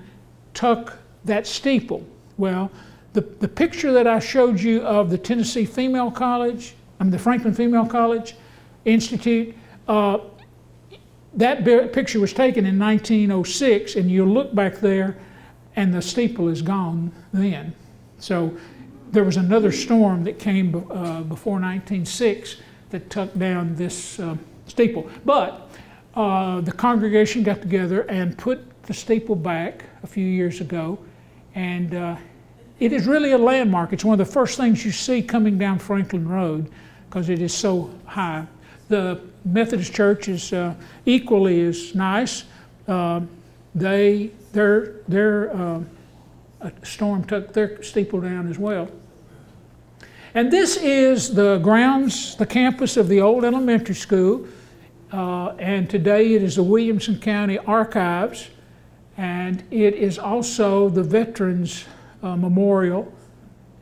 took that steeple. Well, the picture that I showed you of the Tennessee Female College, the Franklin Female College Institute, that picture was taken in 1906, and you'll look back there, and the steeple is gone then. So there was another storm that came before 1906 that took down this steeple. But the congregation got together and put the steeple back a few years ago, and it is really a landmark. It's one of the first things you see coming down Franklin Road because it is so high. The Methodist Church is equally as nice. Their storm took their steeple down as well. And this is the grounds, the campus of the old elementary school, and today it is the Williamson County Archives, and it is also the Veterans Memorial,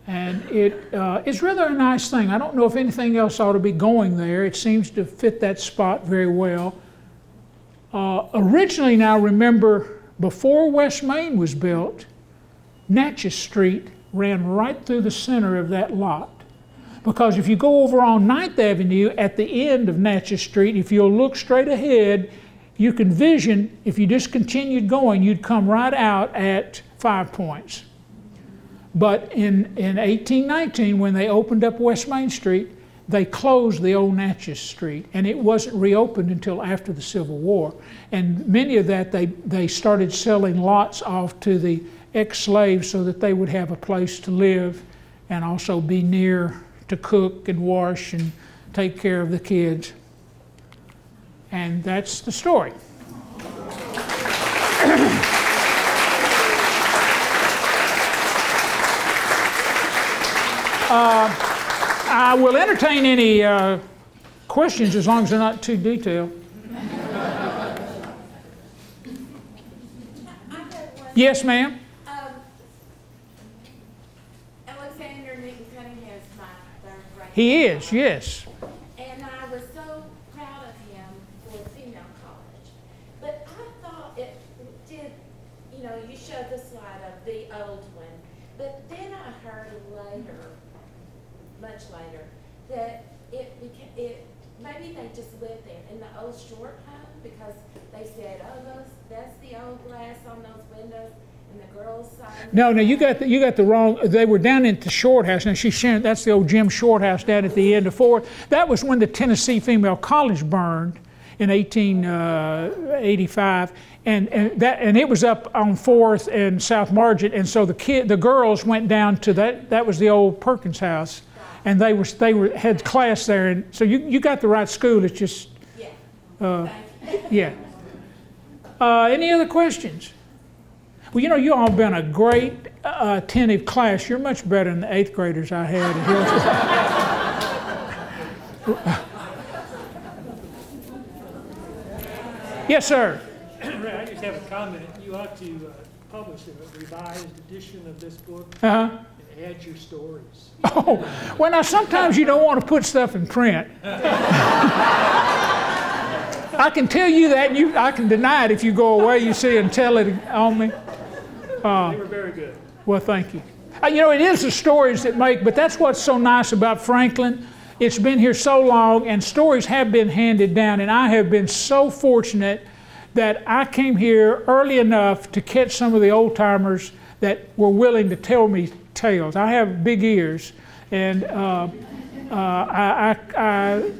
and it's rather a nice thing. I don't know if anything else ought to be going there. It seems to fit that spot very well. Originally, now remember, before West Main was built, Natchez Street ran right through the center of that lot. Because if you go over on 9th Avenue at the end of Natchez Street, if you'll look straight ahead, you can vision, if you just continued going, you'd come right out at 5 Points. But in 1819, when they opened up West Main Street, they closed the old Natchez Street, and it wasn't reopened until after the Civil War. And many of that, they started selling lots off to the ex-slaves so that they would have a place to live and also be near to cook and wash and take care of the kids. And that's the story. I will entertain any questions as long as they're not too detailed. Yes, ma'am. Alexander Newton Cunningham is my great. He is, yes. And I was so proud of him for female college. But I thought it did, you showed the slide of the old one. But then I heard later, much later, that maybe they just lived there in the old short home because they said, oh, that's the old glass on those windows, and the girls' side. No, you got the wrong. They were down at the Short House. Now she's sharing. That's the old Jim Short House down at the end of 4th. That was when the Tennessee Female College burned in 1885, and it was up on 4th and South Margate, and so the girls went down to that. That was the old Perkins House. And they had class there, and so you got the right school. It's just, yeah. Any other questions? Well, you all have been a great attentive class. You're much better than the 8th graders I had at Hillsborough. Yes, sir. I just have a comment. You ought to publish a revised edition of this book. Uh-huh. Add your stories. Oh, well, now sometimes you don't want to put stuff in print. I can tell you that, and I can deny it if you go away, you see, and tell it on me. They were very good. Well, thank you. You know, it is the stories that make, but that's what's so nice about Franklin. It's been here so long, and stories have been handed down, and I have been so fortunate that I came here early enough to catch some of the old-timers that were willing to tell me tales. I have big ears, and I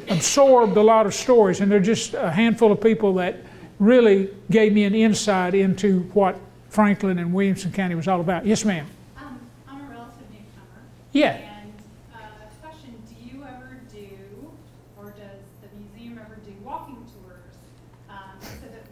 absorbed a lot of stories, and they're just a handful of people that really gave me an insight into what Franklin and Williamson County was all about. Yes, ma'am. I'm a relative newcomer. Yeah. And question, do you ever do, or does the museum ever do walking tours so that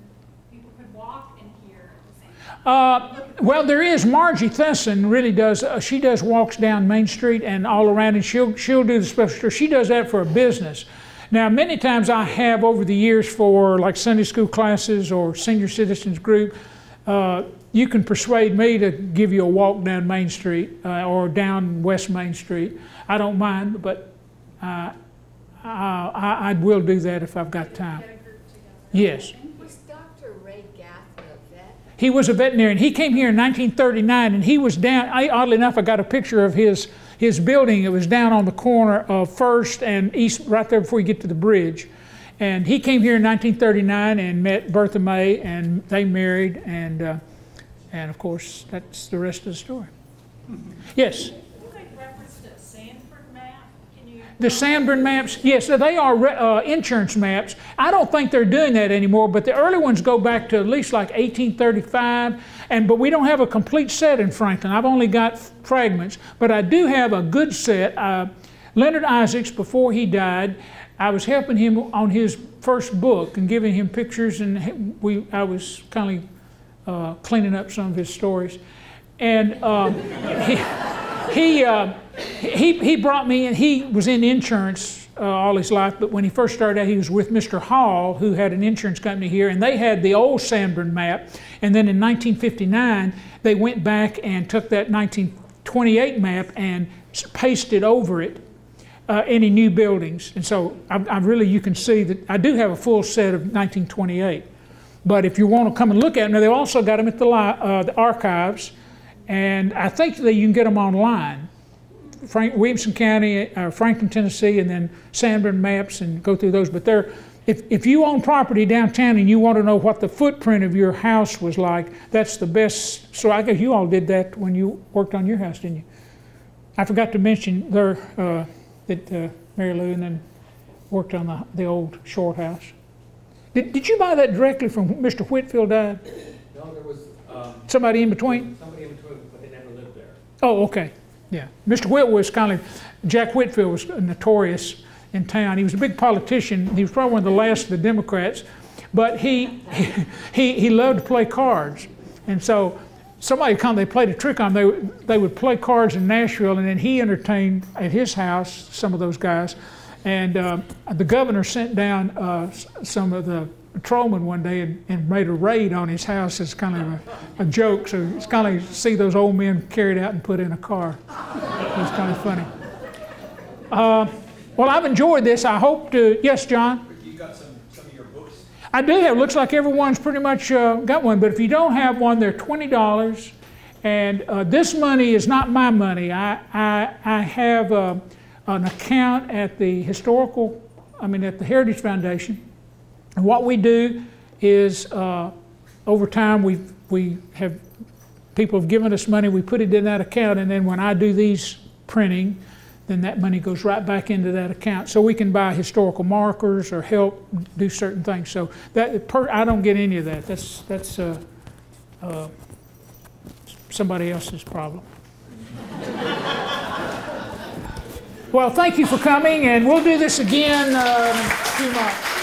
people could walk and hear at the same time? Well, there is. Margie Thesson really does. She does walks down Main Street and all around, and she'll do the special tour. She does that for a business. Now, many times I have over the years for like Sunday school classes or senior citizens group. You can persuade me to give you a walk down Main Street or down West Main Street. I don't mind, but I will do that if I've got time. Yes. Was Dr. Ray Gaffney a vet? He was a veterinarian. He came here in 1939, and he was down, oddly enough, I got a picture of his building. It was down on the corner of First and East, right there before you get to the bridge. And he came here in 1939 and met Bertha May, and they married, and of course, that's the rest of the story. Yes? You make reference to a Sandburg map. Can you? The Sandburg maps, yes, they are insurance maps. I don't think they're doing that anymore, but the early ones go back to at least like 1835, but we don't have a complete set in Franklin. I've only got fragments, but I do have a good set. Leonard Isaacs, before he died, I was helping him on his first book and giving him pictures, and I was kind of cleaning up some of his stories. And he brought me in. He was in insurance all his life, but when he first started out, he was with Mr. Hall, who had an insurance company here, and they had the old Sanborn map. And then in 1959, they went back and took that 1928 map and pasted over it any new buildings. And so I really, you can see that I do have a full set of 1928. But if you want to come and look at them, now they also got them at the archives, and I think that you can get them online. Williamson County, Franklin, Tennessee, and then Sandburg Maps, and go through those. But if you own property downtown and you want to know what the footprint of your house was like, that's the best. So I guess you all did that when you worked on your house, didn't you? I forgot to mention there that Mary Lou and then worked on the old Short House. Did you buy that directly from Mr. Whitfield died? No, there was somebody in between? Somebody in between, but they never lived there. Oh, okay. Yeah. Mr. Whit was Jack Whitfield was notorious in town. He was a big politician. He was probably one of the last of the Democrats, but he loved to play cards. And so they played a trick on him. They would play cards in Nashville, and then he entertained at his house some of those guys. And the governor sent down some of the patrolmen one day and made a raid on his house as kind of a joke. So it's kind of see those old men carried out and put in a car. It was kind of funny. Well, I've enjoyed this. I hope to. Yes, John? You got some of your books? I do have. Looks like everyone's pretty much got one. But if you don't have one, they're $20. And this money is not my money. I have an account at the at the Heritage Foundation. And what we do is, over time, people have given us money, we put it in that account, and then when I do these printing, then that money goes right back into that account. So we can buy historical markers or help do certain things. So I don't get any of that. That's somebody else's problem. Well, thank you for coming, and we'll do this again in a few months.